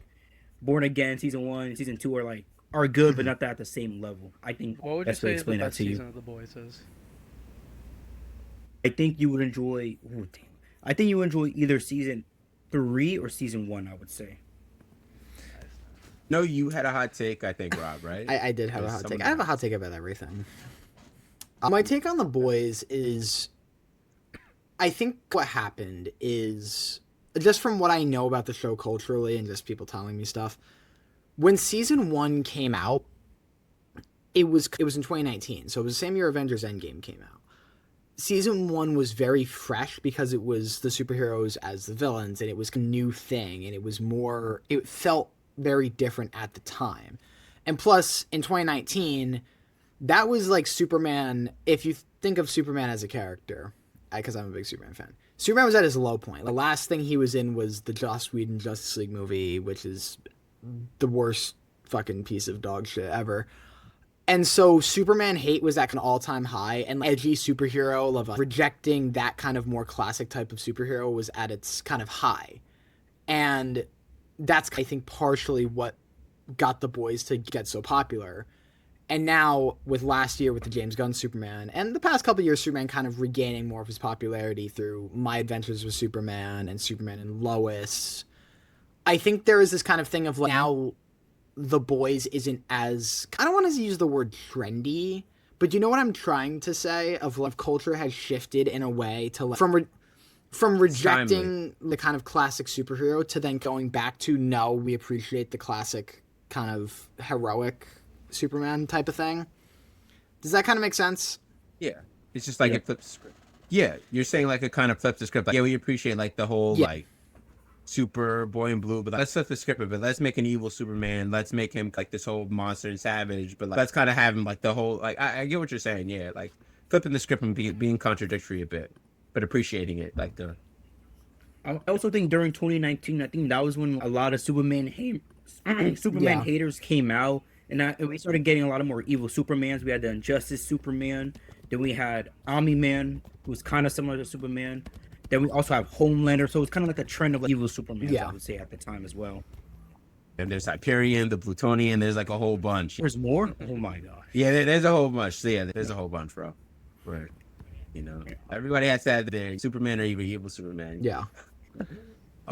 Born Again season 1, season 2 are good, but not that at the same level. I think what would you say the best season of The Boys is? I think you would enjoy. I think you would enjoy either season 3 or season 1. I would say. No, you had a hot take, I think, Rob. Right? I did have a hot take. I have a hot take about everything. My take on The Boys is, I think what happened is, just from what I know about the show culturally and just people telling me stuff, when season 1 came out, it was in 2019, so it was the same year Avengers Endgame came out. Season 1 was very fresh because it was the superheroes as the villains, and it was a new thing, and it felt very different at the time. And plus, in 2019, that was like Superman, if you think of Superman as a character, because I'm a big Superman fan, Superman was at his low point. The last thing he was in was the Joss Whedon Justice League movie, which is the worst fucking piece of dog shit ever. And so Superman hate was at an all-time high, and edgy superhero of rejecting that kind of more classic type of superhero was at its kind of high. And that's, I think, partially what got The Boys to get so popular. And now, with last year with the James Gunn Superman, and the past couple of years, Superman kind of regaining more of his popularity through My Adventures with Superman and Lois, I think there is this kind of thing of like, now The Boys isn't as, I don't want to use the word trendy, but you know what I'm trying to say? Of like, culture has shifted in a way to like, from rejecting the kind of classic superhero to then going back to, no, we appreciate the classic kind of heroic Superman type of thing. Does that kind of make sense? Yeah. It's just like it flips the script. Yeah. You're saying like it kind of flips the script. Like, yeah, we appreciate like the whole like super boy in blue, but let's flip the script a bit. Let's make an evil Superman. Let's make him like this whole monster and savage, but like, let's kind of have him like the whole, like, I get what you're saying. Yeah. Like flipping the script and being contradictory a bit, but appreciating it. Like I also think during 2019, I think that was when a lot of Superman haters came out. And we started getting a lot of more evil Supermans. We had the Injustice Superman. Then we had Omni-Man, who was kind of similar to Superman. Then we also have Homelander. So it's kind of like a trend of like evil Superman, I would say, at the time as well. And there's Hyperion, the Plutonian. There's like a whole bunch. There's more? Oh my gosh. Yeah, there's a whole bunch. So yeah, there's a whole bunch, bro. Right. You know, everybody has to have their Superman or evil Superman. Yeah.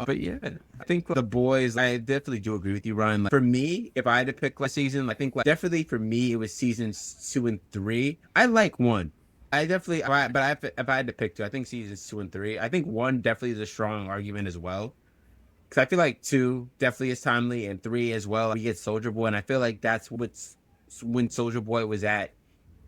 But yeah, I think The Boys, I definitely do agree with you, Ryan. Like, for me, if I had to pick a season, I think like, definitely for me, it was seasons 2 and 3. I like 1. I definitely, if I had to pick 2, I think seasons 2 and 3. I think 1 definitely is a strong argument as well. because I feel like 2 definitely is timely, and 3 as well. We get Soldier Boy, and I feel like that's what's when Soldier Boy was at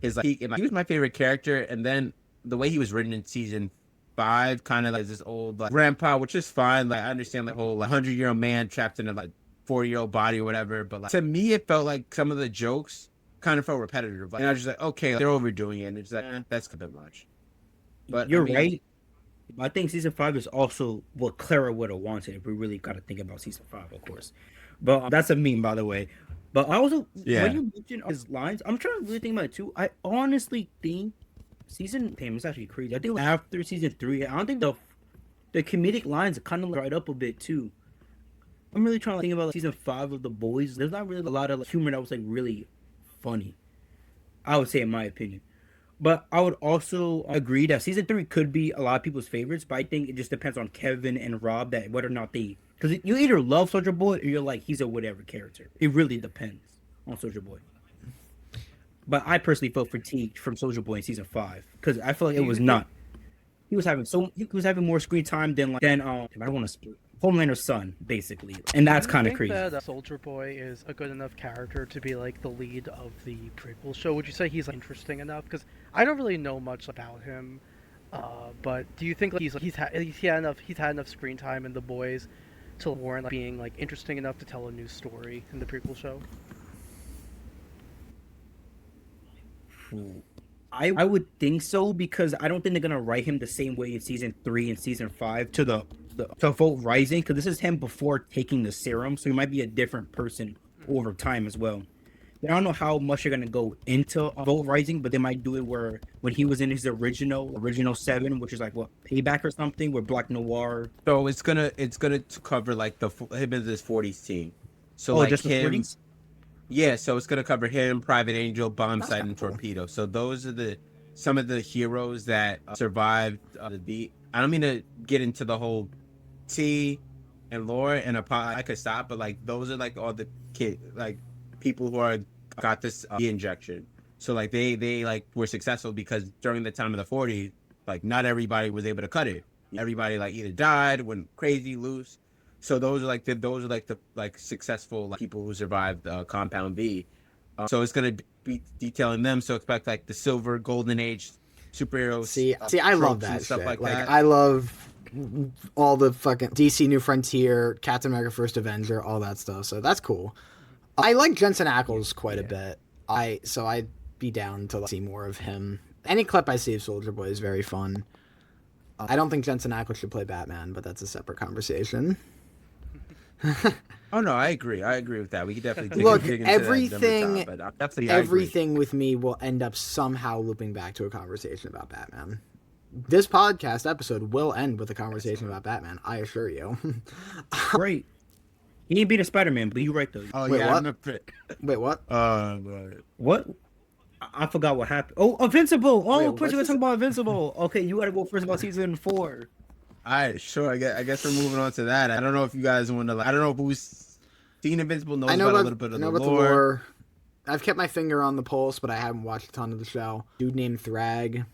his like peak. And he was my favorite character, and then the way he was written in season 5, kind of like this old like grandpa, which is fine. Like I understand the whole 100-year-old man trapped in a like 4-year-old body or whatever, but like to me, it felt like some of the jokes kind of felt repetitive. Like, and I was just like, okay, they're overdoing it. And it's like, that's a bit much. But You're right. I think season 5 is also what Clara would have wanted if we really got to think about season 5, of course. But that's a meme, by the way. But I also, when you mentioned his lines, I'm trying to really think about it too. I honestly think it's actually crazy. I think after season 3, I don't think the comedic lines kind of dried up a bit too. I'm really trying to think about like, season 5 of The Boys. There's not really a lot of like, humor that was like really funny, I would say, in my opinion. But I would also agree that season 3 could be a lot of people's favorites, but I think it just depends on Kevin and Rob that whether or not they, because you either love Soldier Boy or you're like he's a whatever character. It really depends on Soldier Boy. But I personally felt fatigued from Soldier Boy in season 5 because I feel like it was not. He was having more screen time than I don't want to Homelander's son, basically, and that's kind of crazy. That Soldier Boy is a good enough character to be like the lead of the prequel show. Would you say he's like, interesting enough? Because I don't really know much about him, but do you think like, he's had enough screen time in The Boys to warrant like, being like interesting enough to tell a new story in the prequel show? I would think so because I don't think they're gonna write him the same way in season 3 and season 5 to Vote Rising, because this is him before taking the serum, so he might be a different person over time as well. I don't know how much they're gonna go into Vote Rising, but they might do it where when he was in his original 7, which is like what, Payback or something, with Black Noir. So it's gonna cover like him and his 40s team. So like just him. the 40s? Yeah, so it's gonna cover him, Private Angel, Bombsight, and Torpedo. So those are some of the heroes that survived the beat. I don't mean to get into the whole T and lore, and I could stop, but like those are like all the people who got this injection. So like they like were successful because during the time of the 40s, like not everybody was able to cut it. Everybody like either died, went crazy, loose. So those are like the successful people who survived Compound V. So it's gonna be detailing them. So expect like the silver, golden age superheroes. See, I love that stuff shit. like Like that. I love all the fucking DC New Frontier, Captain America First Avenger, all that stuff. So that's cool. I like Jensen Ackles quite a bit. I'd be down to see more of him. Any clip I see of Soldier Boy is very fun. I don't think Jensen Ackles should play Batman, but that's a separate conversation. Oh no, I agree with that. We could definitely Look, dig into everything that time, but definitely I agree. everything with me will end up somehow looping back to a conversation about Batman. This podcast episode will end with a conversation about Batman, I assure you. Great. He ain't beat a Spider-Man, but you right though. Oh Wait, yeah, what? Wait, what? What? I forgot what happened. Oh, Invincible! Oh, Wait, of course we're talking about Invincible. Okay, you gotta go first about season 4. All right, sure. I guess we're moving on to that. I don't know if you guys want to. I don't know who's seen Invincible knows about a little bit of the lore. I've kept my finger on the pulse, but I haven't watched a ton of the show. Dude named Thrag.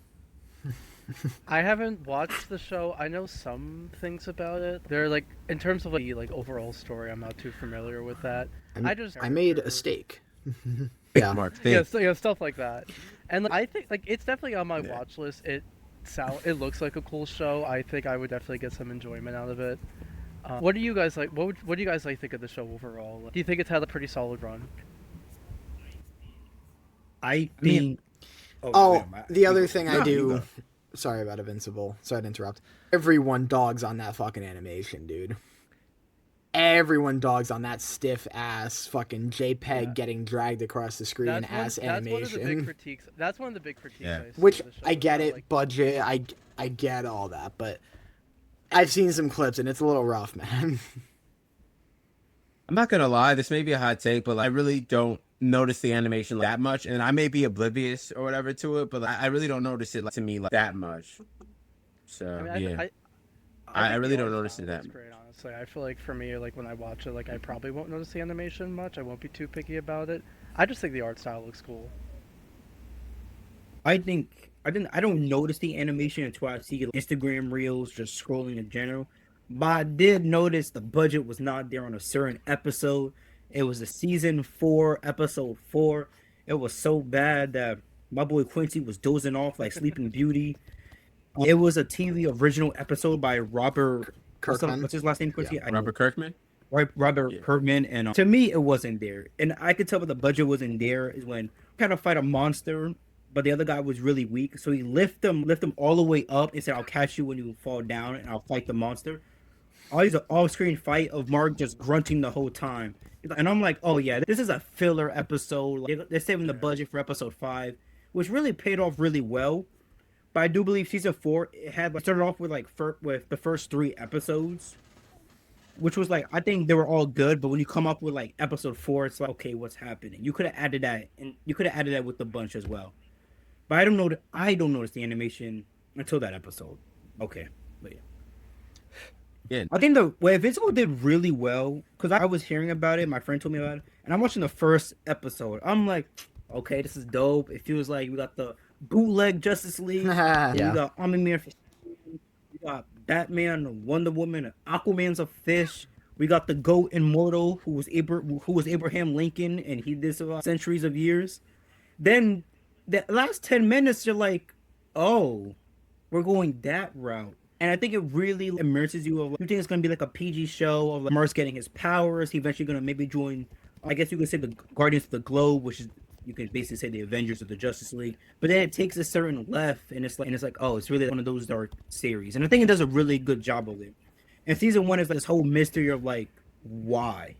I haven't watched the show. I know some things about it. They're like, in terms of the overall story, I'm not too familiar with that. I made a steak. Yeah, Mark, yeah, stuff like that. And I think it's definitely on my watch list. It looks like a cool show. I think I would definitely get some enjoyment out of it. What do you guys like? What do you guys think of the show overall? Do you think it's had a pretty solid run? I think. The other thing I do. Sorry about Invincible. Sorry to interrupt. Everyone dogs on that fucking animation, dude. Everyone dogs on that stiff ass fucking JPEG getting dragged across the screen animation. That's one of the big critiques. That's one of the big critiques. Yeah. Which I get it, budget. I get all that, but I've seen some clips and it's a little rough, man. I'm not gonna lie, this may be a hot take, but I really don't notice the animation that much, and I may be oblivious or whatever to it, but I really don't notice it to me that much. So I really don't notice it that much. Great, honestly. I feel like for me, when I watch it, I probably won't notice the animation much. I won't be too picky about it. I just think the art style looks cool. I don't notice the animation until I see Instagram reels just scrolling in general. But I did notice the budget was not there on a certain episode. It was a season 4, episode 4. It was so bad that my boy Quincy was dozing off like Sleeping Beauty. It was a TV original episode by Robert Kirkman. What's his last name, Quincy? Yeah. Robert Kirkman. Robert Kirkman, and to me, it wasn't there. And I could tell that the budget wasn't there is when kind of fight a monster, but the other guy was really weak, so he lift him all the way up and said, "I'll catch you when you fall down, and I'll fight the monster." Always an off-screen fight of Mark just grunting the whole time, and I'm like, "Oh yeah, this is a filler episode. Like, they're saving the budget for episode 5, which really paid off really well." But I do believe season 4 it started off with with the first 3 episodes, which was like I think they were all good, but when you come up with like episode 4, it's like, okay, what's happening? You could have added that, and you could have added that with the bunch as well. But I don't know. I don't notice the animation until that episode. Okay, but yeah. Yeah. I think the Invincible did really well because I was hearing about it. My friend told me about it, and I'm watching the first episode. I'm like, okay, this is dope. It feels like we got the bootleg Justice League. Yeah. We got Omni-Man. We got Batman, Wonder Woman, Aquaman's a fish. We got the GOAT Immortal, who was Abraham Lincoln, and he did survive centuries of years. Then the last 10 minutes, you're like, oh, we're going that route. And I think it really immerses you. You think it's going to be like a PG show of like Mark's getting his powers. He's eventually going to maybe join, I guess you could say, the Guardians of the Globe, which is, you can basically say the Avengers of the Justice League. But then it takes a certain left, and it's like, oh, it's really one of those dark series. And I think it does a really good job of it. And season 1 is like this whole mystery of like, why?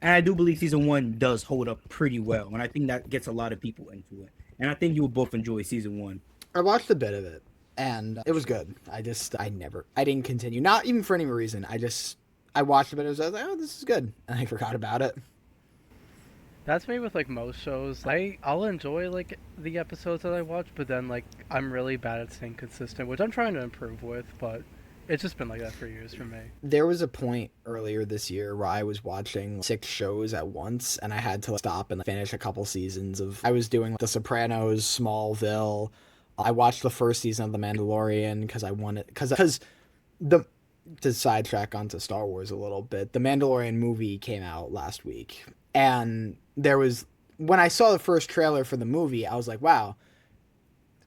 And I do believe season 1 does hold up pretty well. And I think that gets a lot of people into it. And I think you will both enjoy season 1. I watched a bit of it, and it was good. I didn't continue. Not even for any reason. I watched a bit of it. I was like, oh, this is good. And I forgot about it. That's me with like most shows. I'll enjoy like the episodes that I watch, but then like I'm really bad at staying consistent, which I'm trying to improve with, but it's just been like that for years for me. There was a point earlier this year where I was watching 6 shows at once, and I had to stop and finish a couple seasons of. I was doing The Sopranos, Smallville. I watched the first season of The Mandalorian because I wanted to sidetrack onto Star Wars a little bit. The Mandalorian movie came out last week, and when I saw the first trailer for the movie, I was like, wow.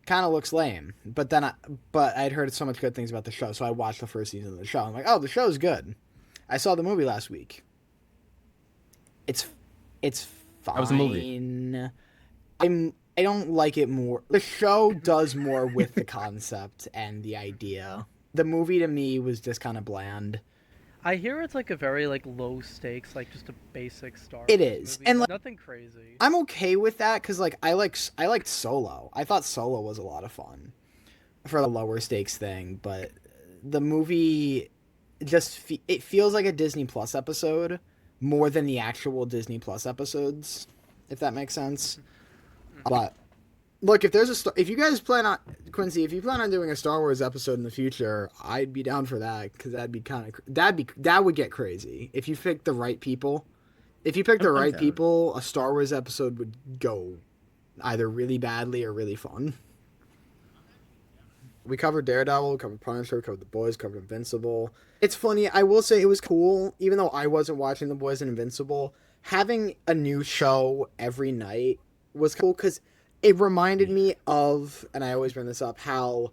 Kind of looks lame, but I'd heard so much good things about the show, so I watched the first season of the show. I'm like, oh, the show's good. I saw the movie last week. It's fine. How was the movie? I don't like it more. The show does more with the concept and the idea. The movie to me was just kind of bland. I hear it's like a very like low stakes, like just a basic Star Wars It is, movie. and like, nothing crazy. I'm okay with that because like I liked Solo. I thought Solo was a lot of fun for the lower stakes thing, but the movie just it feels like a Disney Plus episode more than the actual Disney Plus episodes, if that makes sense. But look, if you guys plan on Quincy, if you plan on doing a Star Wars episode in the future, I'd be down for that because that would get crazy if you pick the right people. If you pick the right people, a Star Wars episode would go either really badly or really fun. We covered Daredevil, we covered Punisher, we covered The Boys, covered Invincible. It's funny, I will say it was cool, even though I wasn't watching The Boys and Invincible, having a new show every night was cool because it reminded me of, and I always bring this up, how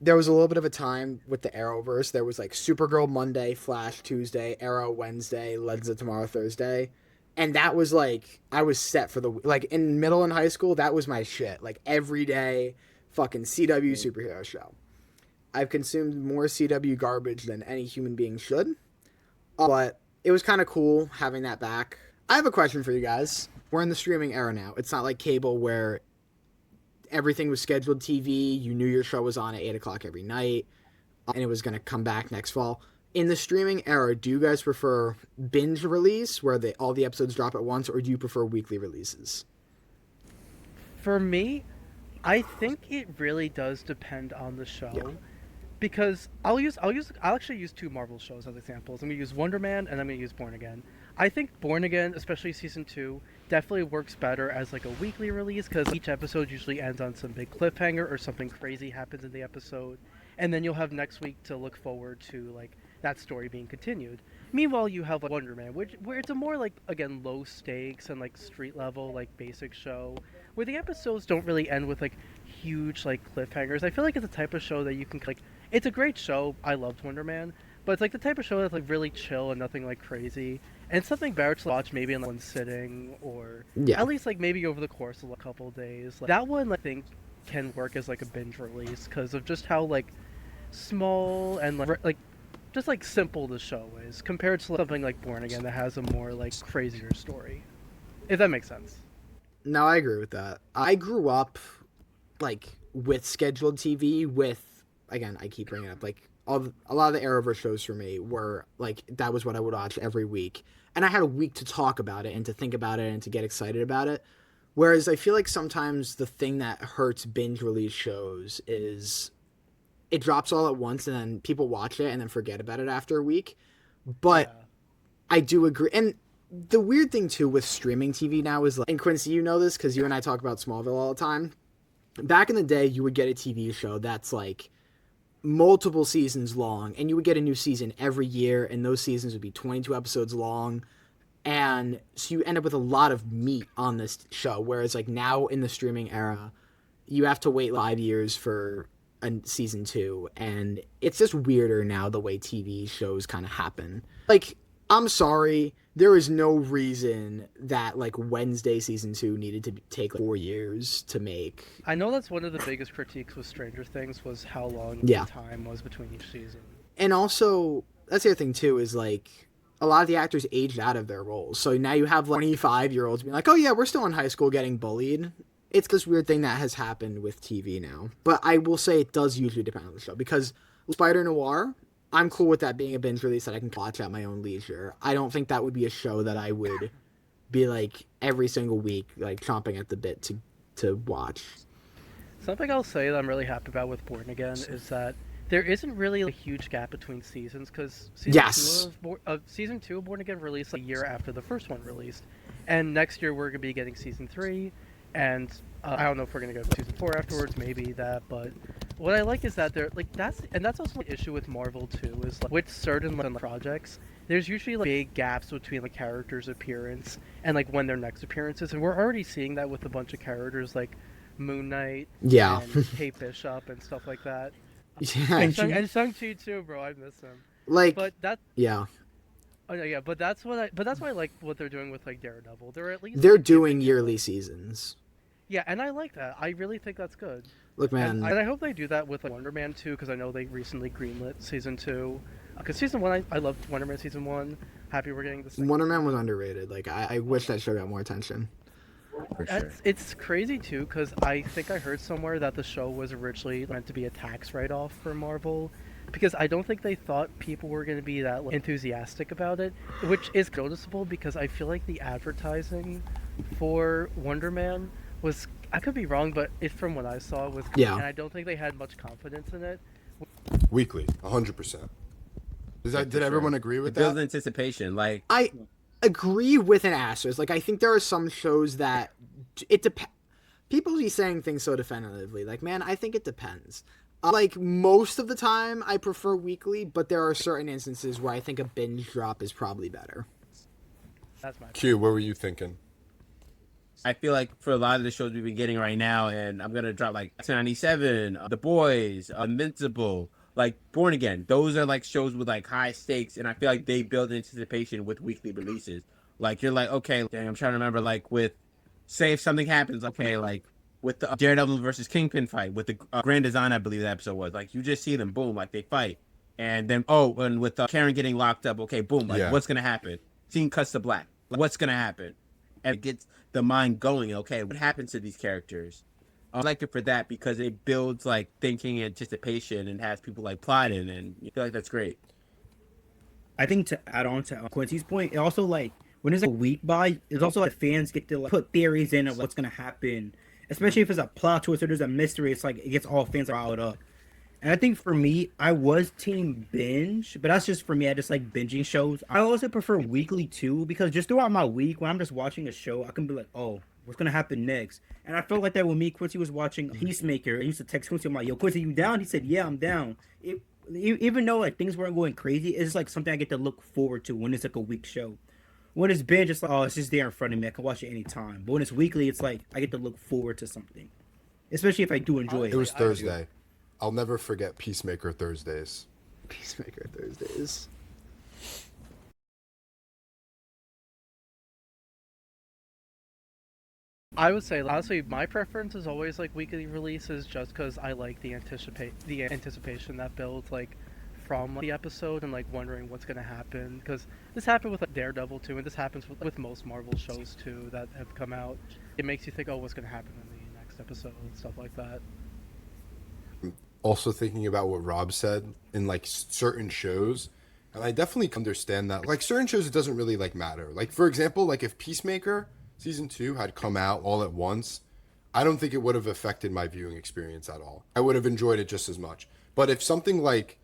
there was a little bit of a time with the Arrowverse. There was like Supergirl Monday, Flash Tuesday, Arrow Wednesday, Legends of Tomorrow Thursday. And that was like, I was set for like in middle and high school, that was my shit. Like every day, fucking CW superhero show. I've consumed more CW garbage than any human being should. But it was kind of cool having that back. I have a question for you guys. We're in the streaming era now. It's not like cable where everything was scheduled TV. You knew your show was on at 8 o'clock every night, and it was going to come back next fall. In the streaming era, do you guys prefer binge release, where all the episodes drop at once, or do you prefer weekly releases? For me, I think it really does depend on the show. Yeah. Because I'll actually use 2 Marvel shows as examples. I'm going to use Wonder Man and I'm going to use Born Again. I think Born Again, especially season 2, definitely works better as like a weekly release because each episode usually ends on some big cliffhanger or something crazy happens in the episode, and then you'll have next week to look forward to like that story being continued. Meanwhile, you have like, Wonder Man, where it's a more like again low stakes and like street level like basic show, where the episodes don't really end with like huge like cliffhangers. I feel like it's a type of show that you can like. It's a great show. I loved Wonder Man, but it's like the type of show that's like really chill and nothing like crazy, and it's something better to watch maybe in like, one sitting or at least like maybe over the course of a couple of days. Like, that one I think can work as like a binge release because of just how like small and like just like simple the show is compared to something like Born Again that has a more like crazier story. If that makes sense. No, I agree with that. I grew up like with scheduled TV with, again, I keep bringing it up, like a lot of the Arrowverse shows for me were like, that was what I would watch every week. And I had a week to talk about it and to think about it and to get excited about it. Whereas I feel like sometimes the thing that hurts binge release shows is it drops all at once and then people watch it and then forget about it after a week. But Yeah. I do agree. And the weird thing too with streaming TV now is like, and Quincy, you know this because you and I talk about Smallville all the time. Back in the day, you would get a TV show that's like multiple seasons long, and you would get a new season every year, and those seasons would be 22 episodes long. And so you end up with a lot of meat on this show. Whereas like now in the streaming era, you have to wait 5 years for a season 2, and it's just weirder now the way TV shows kind of happen. Like, I'm sorry, there is no reason that like Wednesday season 2 needed to take like, 4 years to make. I know that's one of the biggest critiques with Stranger Things was how long Yeah. the time was between each season. And also, that's the other thing too, is like a lot of the actors aged out of their roles. So now you have like 25-year-olds being like, oh yeah, we're still in high school getting bullied. It's this weird thing that has happened with TV now. But I will say it does usually depend on the show, because Spider Noir, I'm cool with that being a binge release that I can watch at my own leisure. I don't think that would be a show that I would be like every single week, like chomping at the bit to watch. Something I'll say that I'm really happy about with Born Again is that there isn't really a huge gap between seasons, because season 2 of Born Again released like, a year after the first one released, and next year we're gonna be getting season 3, and I don't know if we're gonna go to season 4 afterwards, maybe that, but what I like is that they're like that's also an issue with Marvel too, is like with certain like, projects, there's usually like big gaps between the characters' appearance and like when their next appearances, and we're already seeing that with a bunch of characters like Moon Knight, Yeah. and Kate Bishop and stuff like that. Yeah. And Shang-Chi too, bro. I miss him. Like, But that, yeah. oh yeah, but that's why I like what they're doing with like Daredevil. They're at least They're like, doing giving- yearly seasons. Yeah, and I like that. I really think that's good. Look, man. And I hope they do that with like, Wonder Man 2, because I know they recently greenlit season 2. Because season 1, I loved Wonder Man season 1. Happy we're getting the second. Wonder Man was underrated. Like, I wish that show got more attention. For sure. It's crazy too, because I think I heard somewhere that the show was originally meant to be a tax write-off for Marvel, because I don't think they thought people were going to be that like, enthusiastic about it, which is noticeable because I feel like the advertising for Wonder Man was, I could be wrong, but it from what I saw was, Yeah. and I don't think they had much confidence in it. Weekly, 100%. Did For everyone sure. agree It with builds that? anticipation. Like, I agree with an asterisk. Like, I think there are some shows that it depends. People be saying things so definitively. Like, man, I think it depends. Like, most of the time, I prefer weekly, but there are certain instances where I think a binge drop is probably better. That's my Q, what were you thinking? I feel like for a lot of the shows we've been getting right now, and I'm gonna drop like 1097, The Boys, Invincible, like Born Again. Those are like shows with like high stakes, and I feel like they build anticipation with weekly releases. Like you're like, okay, dang, I'm trying to remember like with, say if something happens, okay, like with the Daredevil versus Kingpin fight with the Grand Design, I believe the episode was like you just see them, boom, like they fight, and then and with Karen getting locked up, okay, boom, like Yeah. what's gonna happen? Scene cuts to black. Like, what's gonna happen? And it gets the mind going. Okay, what happens to these characters? I like it for that because it builds like thinking, anticipation, and has people like plotting, and I feel like that's great. I think to add on to Quincy's point, it also like when it's a week by, it's also like fans get to like, put theories in of what's gonna happen, especially if it's a plot twist or there's a mystery. It's like it gets all fans riled up. And I think for me, I was team binge, but that's just for me. I just like binging shows. I also prefer weekly too, because just throughout my week, when I'm just watching a show, I can be like, oh, what's gonna happen next? And I felt like that when me, Quincy was watching Peacemaker. I used to text Quincy, I'm like, yo, Quincy, you down? He said, yeah, I'm down. even though like things weren't going crazy, it's like something I get to look forward to when it's like a week show. When it's binge, it's like, oh, it's just there in front of me. I can watch it anytime. But when it's weekly, it's like I get to look forward to something, especially if I do enjoy it. It was Thursday. I'll never forget Peacemaker Thursdays. Peacemaker Thursdays. I would say honestly, my preference is always like weekly releases, just because I like the anticipation that builds like from the episode and like wondering what's gonna happen. Because this happened with like, Daredevil too, and this happens with most Marvel shows too that have come out. It makes you think, oh, what's gonna happen in the next episode, stuff like that. Also thinking about what Rob said in like certain shows, and I definitely understand that. Like certain shows, it doesn't really like matter. Like for example, like if Peacemaker season 2 had come out all at once, I don't think it would have affected my viewing experience at all. I would have enjoyed it just as much. But if something like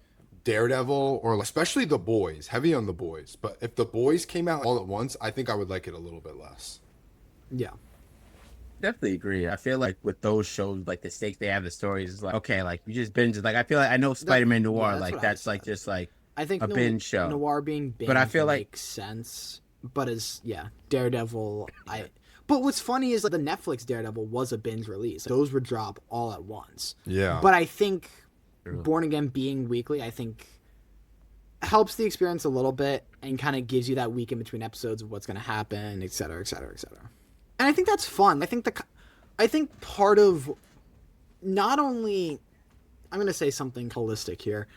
Daredevil or especially The Boys, heavy on The Boys, but if The Boys came out all at once, I think I would like it a little bit less. Yeah. Definitely agree. I feel like with those shows, like the stakes they have, the stories is like, okay, like you just binge. Like I feel like I know Spider-Man Noir, that's like what I that's like said. just like I think a binge show. Noir being binge But I feel like- makes sense. But Daredevil, But what's funny is like the Netflix Daredevil was a binge release. Those would drop all at once. Yeah. But I think True. Born Again being weekly, I think helps the experience a little bit and kind of gives you that week in between episodes of what's going to happen, et cetera, et cetera, et cetera. And I think that's fun. I think part of not only, I'm going to say something holistic here.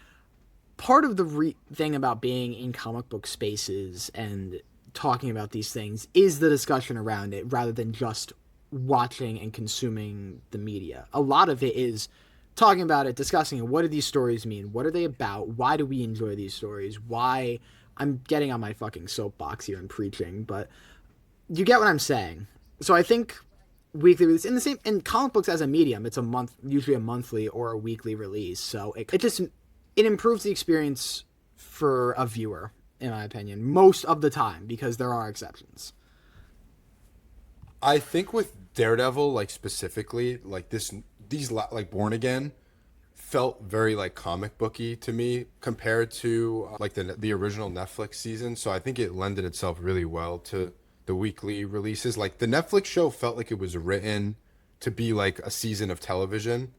Part of the thing about being in comic book spaces and talking about these things is the discussion around it rather than just watching and consuming the media. A lot of it is talking about it, discussing it. What do these stories mean? What are they about? Why do we enjoy these stories? Why? I'm getting on my fucking soapbox here and preaching, but you get what I'm saying. So I think weekly release in comic books as a medium, it's usually a monthly or a weekly release. So it improves the experience for a viewer, in my opinion, most of the time, because there are exceptions. I think with Daredevil, like specifically, like these like Born Again felt very like comic booky to me compared to like the original Netflix season. So I think it lended itself really well to the weekly releases. Like the Netflix show felt like it was written to be like a season of television,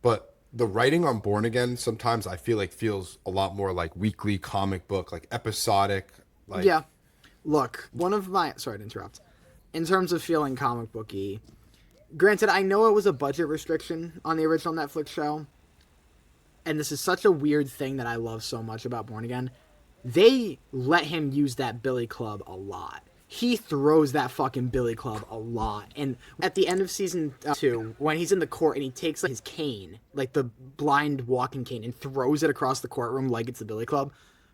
but the writing on Born Again sometimes I feel like feels a lot more like weekly comic book, like episodic. Like Yeah. Look, sorry to interrupt. In terms of feeling comic booky, granted, I know it was a budget restriction on the original Netflix show, and this is such a weird thing that I love so much about Born Again. They let him use that Billy Club a lot. He throws that fucking Billy Club a lot. And at the end of season 2, when he's in the court and he takes like, his cane, like the blind walking cane, and throws it across the courtroom like it's the Billy Club,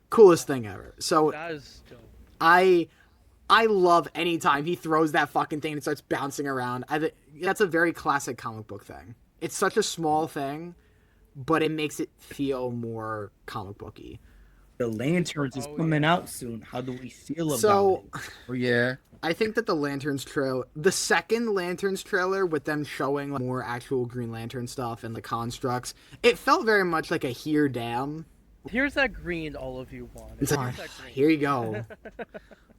coolest thing ever. So That is dope. I love any time he throws that fucking thing and it starts bouncing around. That's a very classic comic book thing. It's such a small thing, but it makes it feel more comic booky. The Lanterns is coming out soon. How do we feel about So, it? Oh yeah. I think that the second Lanterns trailer with them showing like, more actual Green Lantern stuff and the constructs, it felt very much like a here damn. Here's that green all of you want. It's like, Here's that green. here you go.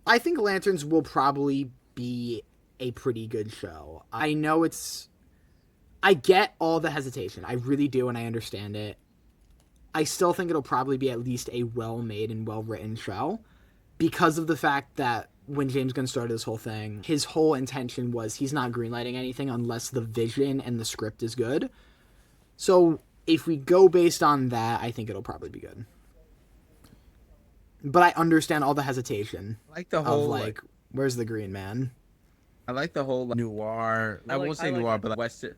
I think Lanterns will probably be a pretty good show. I know I get all the hesitation. I really do, and I understand it. I still think it'll probably be at least a well-made and well-written show because of the fact that when James Gunn started this whole thing, his whole intention was he's not greenlighting anything unless the vision and the script is good. So if we go based on that, I think it'll probably be good. But I understand all the hesitation I like the of whole like, where's the green man? I like the whole noir. I won't say I like noir, it. but like Western.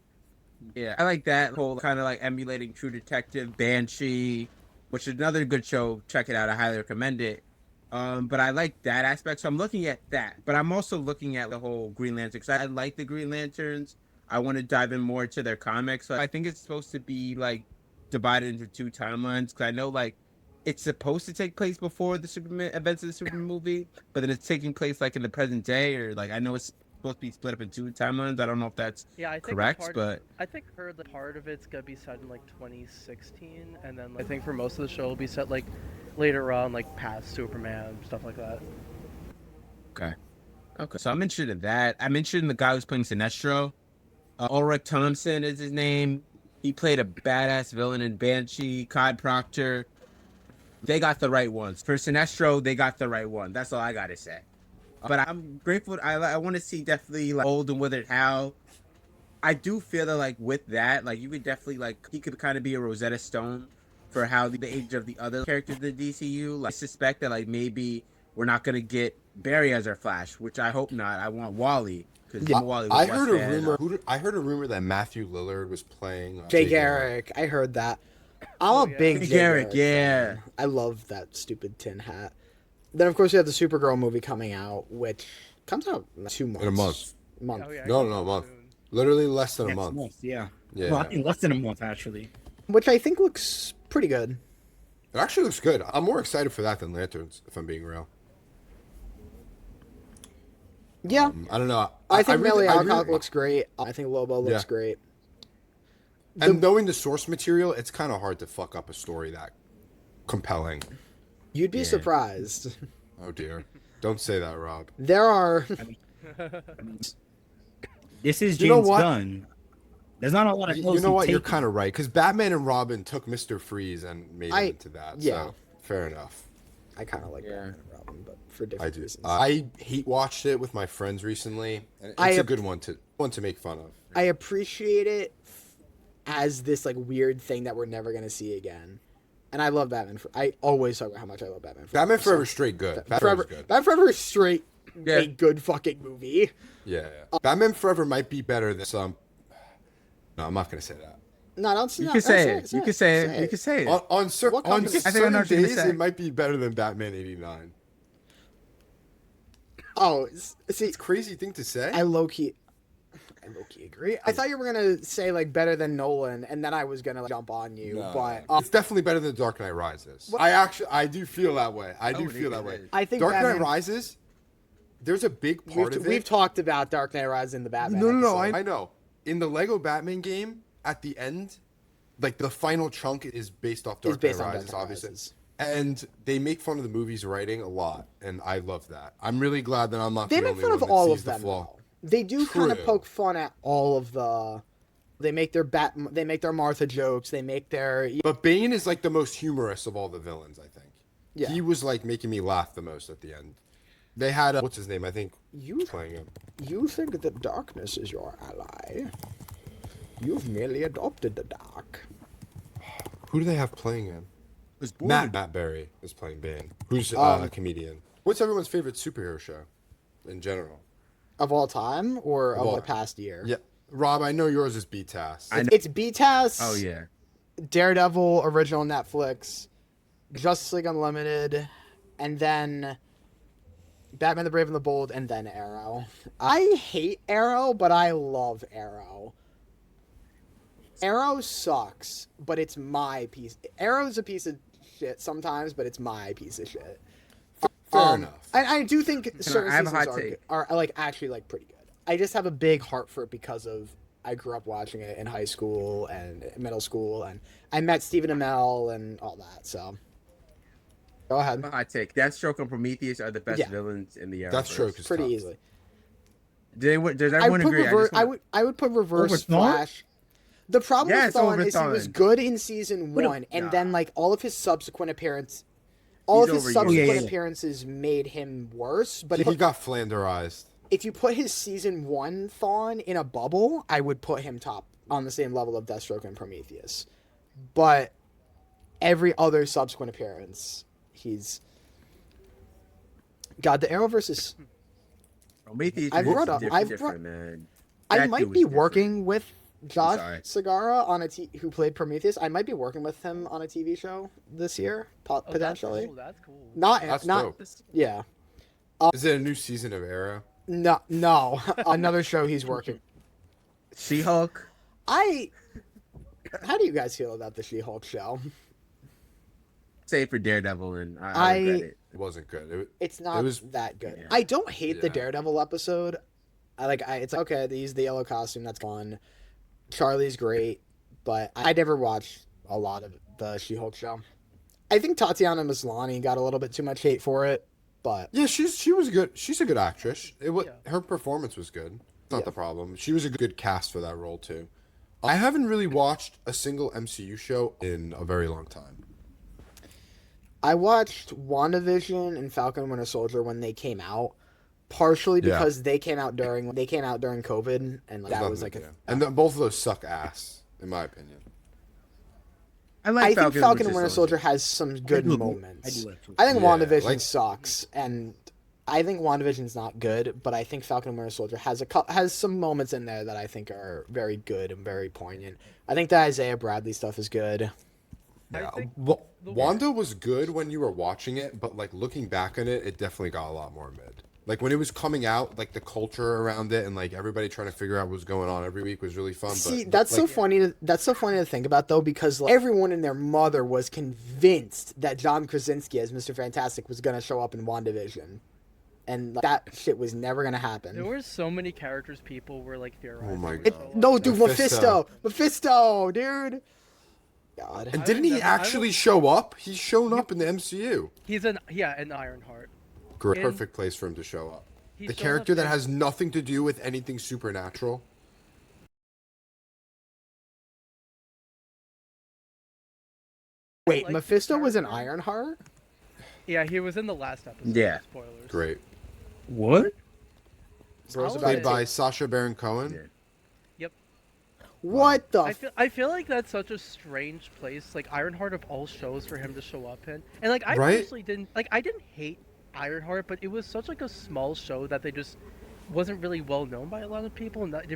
Yeah, I like that whole kind of like emulating True Detective, Banshee, which is another good show. Check it out. I highly recommend it. But I like that aspect, so I'm looking at that. But I'm also looking at the whole Green Lantern because I like the Green Lanterns. I want to dive in more to their comics. So I think it's supposed to be like divided into 2 timelines because I know like it's supposed to take place before the Superman events of the Superman movie, but then it's taking place like in the present day, or like I know it's supposed to be split up in 2 timelines. I don't know if that's Yeah, I think correct, but I think the part of it's gonna be set in like 2016, and then I think for most of the show it'll be set like later on, like past Superman, stuff like that. okay. Okay, so I'm interested in that. I'm interested in the guy who's playing Sinestro. Ulrich Thompson is his name. He played a badass villain in Banshee. Cod Proctor. They got the right ones. For Sinestro, they got the right one. That's all I gotta say. But I'm grateful. I want to see definitely like Old and Withered Hal. I do feel that like with that, like you could definitely like he could kind of be a Rosetta Stone for how the age of the other characters in the DCU. Like, I suspect that like maybe we're not gonna get Barry as our Flash, which I hope not. I want Wally because Wally. I heard a rumor. I heard a rumor that Matthew Lillard was playing Jay Garrick. I heard that. I'm a big Jay Jay Garrick, fan. yeah. I love that stupid tin hat. Then of course we have the Supergirl movie coming out, which comes out in 2 months. In a month. Oh, yeah, No, it comes a out month. soon. Literally less than a Next month. month, yeah. Yeah. Well, I think less than a month actually. Which I think looks pretty good. It actually looks good. I'm more excited for that than Lanterns, if I'm being real. Yeah. I don't know. I think really- Millie Alcott looks great. I think Lobo looks Yeah. great. And knowing the source material, it's kind of hard to fuck up a story that compelling. You'd be Yeah. surprised. Oh dear. Don't say that, Rob. There are This is James You know what? Gunn. There's not a lot of You know what? You're taken. kind of right. Because Batman and Robin took Mr. Freeze and made him into that. yeah. So, fair enough. I kind of like Yeah. Batman and Robin, but for I different do. reasons. I hate watched it with my friends recently. And it's I a ap- good one to make fun of. I appreciate it as this like weird thing that we're never gonna see again. And I love Batman. I always talk about how much I love Batman. Batman Forever is straight good. Batman Forever. Forever's good. Batman Forever is straight Yeah. a good fucking movie. Yeah. Batman Forever might be better than some. No, I'm not gonna say that. No, don't You can say it. You can say it. You can say it. On What company? I think I know certain what you're gonna days, say. it might be better than Batman '89. Oh, see, It's a crazy thing to say. I low key agree. I thought you were gonna say like better than Nolan, and then I was gonna like, jump on you. No, but it's definitely better than Dark Knight Rises. I do feel that way. I do feel that way. I think Dark Knight Batman- Rises. There's a big part of it. we've talked about Dark Knight Rises in the Batman. No, episode. I know. In the Lego Batman game, at the end, like the final chunk is based off Dark based Knight on Dark Rises, Knight obviously. Rises. And they make fun of the movie's writing a lot, and I love that. I'm really glad that I'm not They the make only fun one of that all sees of the them. flaw. Though. They do kind of True. poke fun at all of the. They make their They make their Martha jokes. They make their. But Bane is like the most humorous of all the villains, I think. Yeah. He was like making me laugh the most at the end. They had what's his name? I think You playing him. You think that darkness is your ally. You've merely adopted the dark. Who do they have playing him? Was born Matt Berry is playing Bane, who's a comedian. What's everyone's favorite superhero show in general? Of all time or of all- the past year? Yeah, Rob, I know yours is BTAS. It's BTAS. Oh yeah. Daredevil original Netflix, Justice League Unlimited, and then Batman the Brave and the Bold, and then Arrow. I hate Arrow, but I love Arrow. Arrow sucks, but it's my piece. Arrow's a piece of shit sometimes, but it's my piece of shit. Fair enough. I do think certain I have a seasons hot take? are like actually like pretty good. I just have a big heart for it because of I grew up watching it in high school and middle school, and I met Stephen Amell and all that. So, go ahead. I take Deathstroke and Prometheus are the best Yeah. villains in the Arrowverse. Deathstroke is Pretty tough. easily. Does I everyone would put agree? I would put Reverse Over Thawne? Flash. The problem Yeah, with it's over Thawne is he was Thawne. good in season What a- one, and Nah. then like all of his subsequent appearances He's overused. subsequent Yeah. appearances made him worse. But He got flanderized. if you put his season one Thawne in a bubble, I would put him top on the same level of Deathstroke and Prometheus. But every other subsequent appearance, he's God. The Arrowverse is. Prometheus I've is brought up- I've different, man. I That might dude was be different. working with Josh sorry. Segara on who played Prometheus. I might be working with him on a TV show this year, potentially. That's cool. Not Dope. yeah. Is it a new season of Arrow? No, another show he's working. She-Hulk. How do you guys feel about the She-Hulk show? Save for Daredevil, and I regret it. It wasn't good. It's not was- that good. Yeah. I don't hate the Yeah. Daredevil episode. It's like, okay, they use the yellow costume, that's fun. Charlie's great, but I never watched a lot of the She-Hulk show. I think Tatiana Maslany got a little bit too much hate for it, but Yeah, she was good. She's a good actress. Yeah. Her performance was good. It's not the problem. She was a good cast for that role too. I haven't really watched a single MCU show in a very long time. I watched WandaVision and Falcon and Winter Soldier when they came out, partially because they came out during COVID, and that was like both of those suck ass, in my opinion. I think Falcon and Winter Soldier has some good moments. I think WandaVision sucks, and I think WandaVision's not good, but I think Falcon and Winter Soldier has some moments in there that I think are very good and very poignant. I think the Isaiah Bradley stuff is good. Yeah, Wanda was good when you were watching it, but like looking back on it, it definitely got a lot more mid. Like when it was coming out, like the culture around it and like everybody trying to figure out what was going on every week was really fun. See, that's so funny. That's so funny to think about though, because like, everyone and their mother was convinced that John Krasinski as Mr. Fantastic was gonna show up in WandaVision, and like, that shit was never gonna happen. There were so many characters people were like theorizing. Oh my god! No, dude, Mephisto, dude. God. And didn't he actually show up? He's shown up in the MCU. He's an Ironheart. Great, perfect place for him to show up. The shown character up that in- has nothing to do with anything supernatural. Wait, like Mephisto the was an character. Ironheart? Yeah, he was in the last episode. Yeah. Spoilers. Great. What? Played by Sacha Baron Cohen. Yeah. Yep. What the? I feel like that's such a strange place, like Ironheart of all shows for him to show up in. And like I Right? personally didn't hate Ironheart, but it was such like a small show that they just wasn't really well known by a lot of people, and that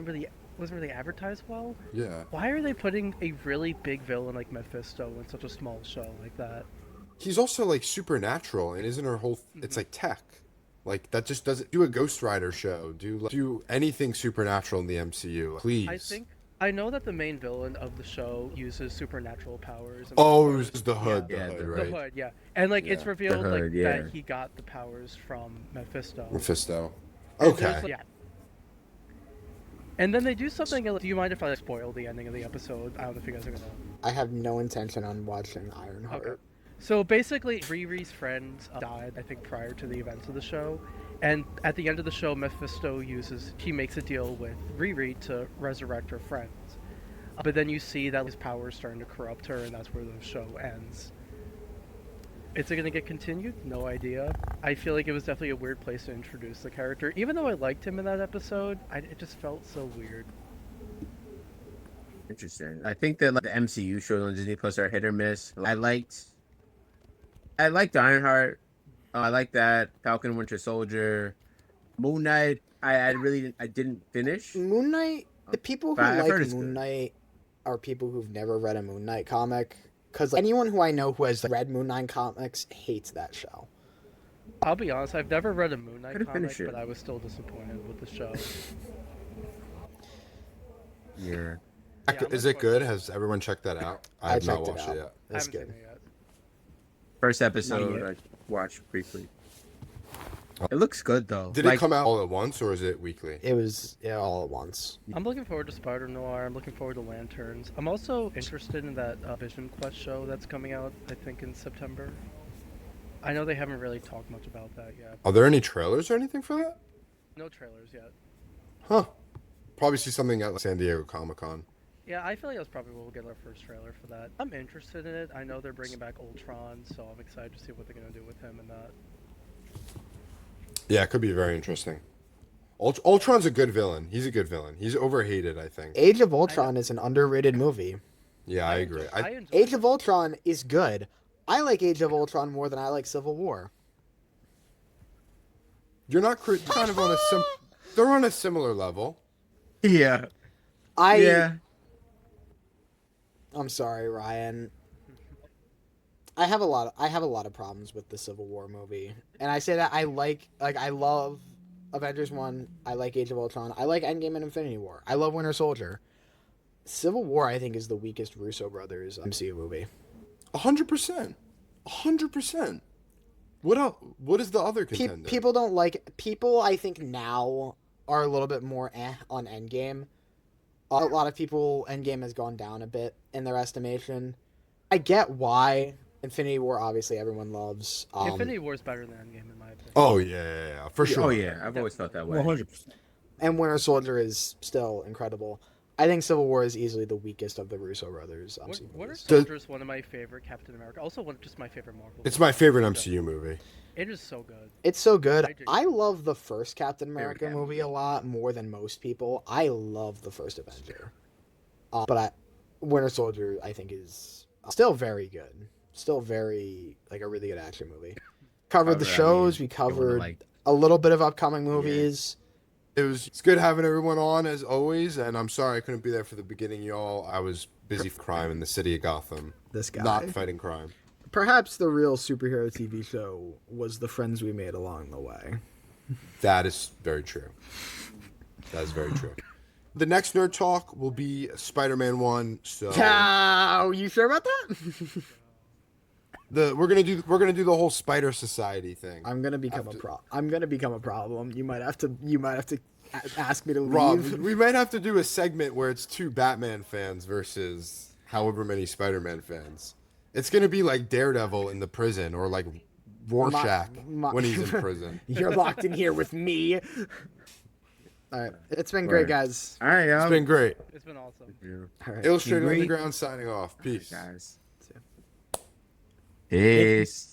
wasn't really advertised well. Yeah. Why are they putting a really big villain like Mephisto in such a small show like that? He's also like supernatural, and isn't her whole? It's like tech, like that just doesn't do a Ghost Rider show. Do anything supernatural in the MCU, please. I know that the main villain of the show uses supernatural powers. And Oh, it was the Hood. Yeah, the Hood, the right? The Hood, yeah, and like it's Yeah. revealed The Hood, like yeah. that he got the powers from Mephisto. Mephisto. And Okay. there's, like- yeah. And then they do something. Do you mind if I spoil the ending of the episode? I don't know if you guys are gonna. I have no intention on watching Ironheart. Okay. So basically, Riri's friends died, I think, prior to the events of the show. And at the end of the show, Mephisto makes a deal with Riri to resurrect her friends. But then you see that his power is starting to corrupt her, and that's where the show ends. Is it going to get continued? No idea. I feel like it was definitely a weird place to introduce the character. Even though I liked him in that episode, it just felt so weird. Interesting. I think that like, the MCU shows on Disney Plus are hit or miss. I liked Ironheart. I like that Falcon Winter Soldier, Moon Knight. I didn't finish. Moon Knight. The people who But I've heard like it's Moon good. Knight are people who've never read a Moon Knight comic. Because anyone who I know who has read Moon Knight comics hates that show. I'll be honest, I've never read a Moon Knight Couldn't comic, finish it. but I was still disappointed with the show. Yeah. Is it good? Has everyone checked that out? I have not checked it watched out. it yet. I That's haven't good. seen it yet. First episode yet. I watched briefly. It looks good though. Did it come out all at once or is it weekly? It was all at once. I'm looking forward to Spider Noir. I'm looking forward to Lanterns. I'm also interested in that Vision Quest show that's coming out, I think, in September. I know they haven't really talked much about that yet. Are there any trailers or anything for that? No trailers yet. Huh. Probably see something at San Diego Comic-Con. Yeah, I feel like that's probably where we'll get our first trailer for that. I'm interested in it. I know they're bringing back Ultron, so I'm excited to see what they're going to do with him and that. Yeah, it could be very interesting. Ultron's a good villain. He's a good villain. He's overhated, I think. Age of Ultron is an underrated movie. Yeah, I agree. enjoy Age of it. Ultron is good. I like Age of Ultron more than I like Civil War. You're not kind of on a they're on a similar level. Yeah. I'm sorry, Ryan. I have a lot of problems with the Civil War movie. And I say that I love Avengers 1, I like Age of Ultron, I like Endgame and Infinity War. I love Winter Soldier. Civil War I think is the weakest Russo brothers MCU movie. 100%. 100%. What else? What is the other contender? People don't like people I think now are a little bit more on Endgame. A lot of people, Endgame has gone down a bit in their estimation. I get why. Infinity War, obviously, everyone loves. Infinity War is better than Endgame in my opinion. Oh yeah, for sure. Oh yeah, I've always thought that way. 100%. And Winter Soldier is still incredible. I think Civil War is easily the weakest of the Russo brothers. Winter Soldier is one of my favorite Captain America. Also, just my favorite Marvel. It's my favorite MCU movie. It is so good. It's so good. I do. I love the first Captain America Cap movie a lot more than most people. I love the first Avenger. But Winter Soldier, I think, is still very good. Still very, like, a really good action movie. Covered the shows. We covered a little bit of upcoming movies. It's good having everyone on, as always, and I'm sorry I couldn't be there for the beginning, y'all. I was busy for crime in the city of Gotham. This guy. Not fighting crime. Perhaps the real superhero TV show was the friends we made along the way. That is very true. That is very true. The next Nerd Talk will be Spider-Man 1, so... Are you sure about that? We're gonna do the whole Spider Society thing. I'm gonna become a problem. You might have to ask me to leave. Rob, we might have to do a segment where it's 2 Batman fans versus however many Spider-Man fans. It's gonna be like Daredevil in the prison, or like Rorschach when he's in prison. You're locked in here with me. All right, it's been great, guys. All right, It's been great. It's been awesome. All right. Illustrator Great. Underground signing off. Peace. guys. Peace.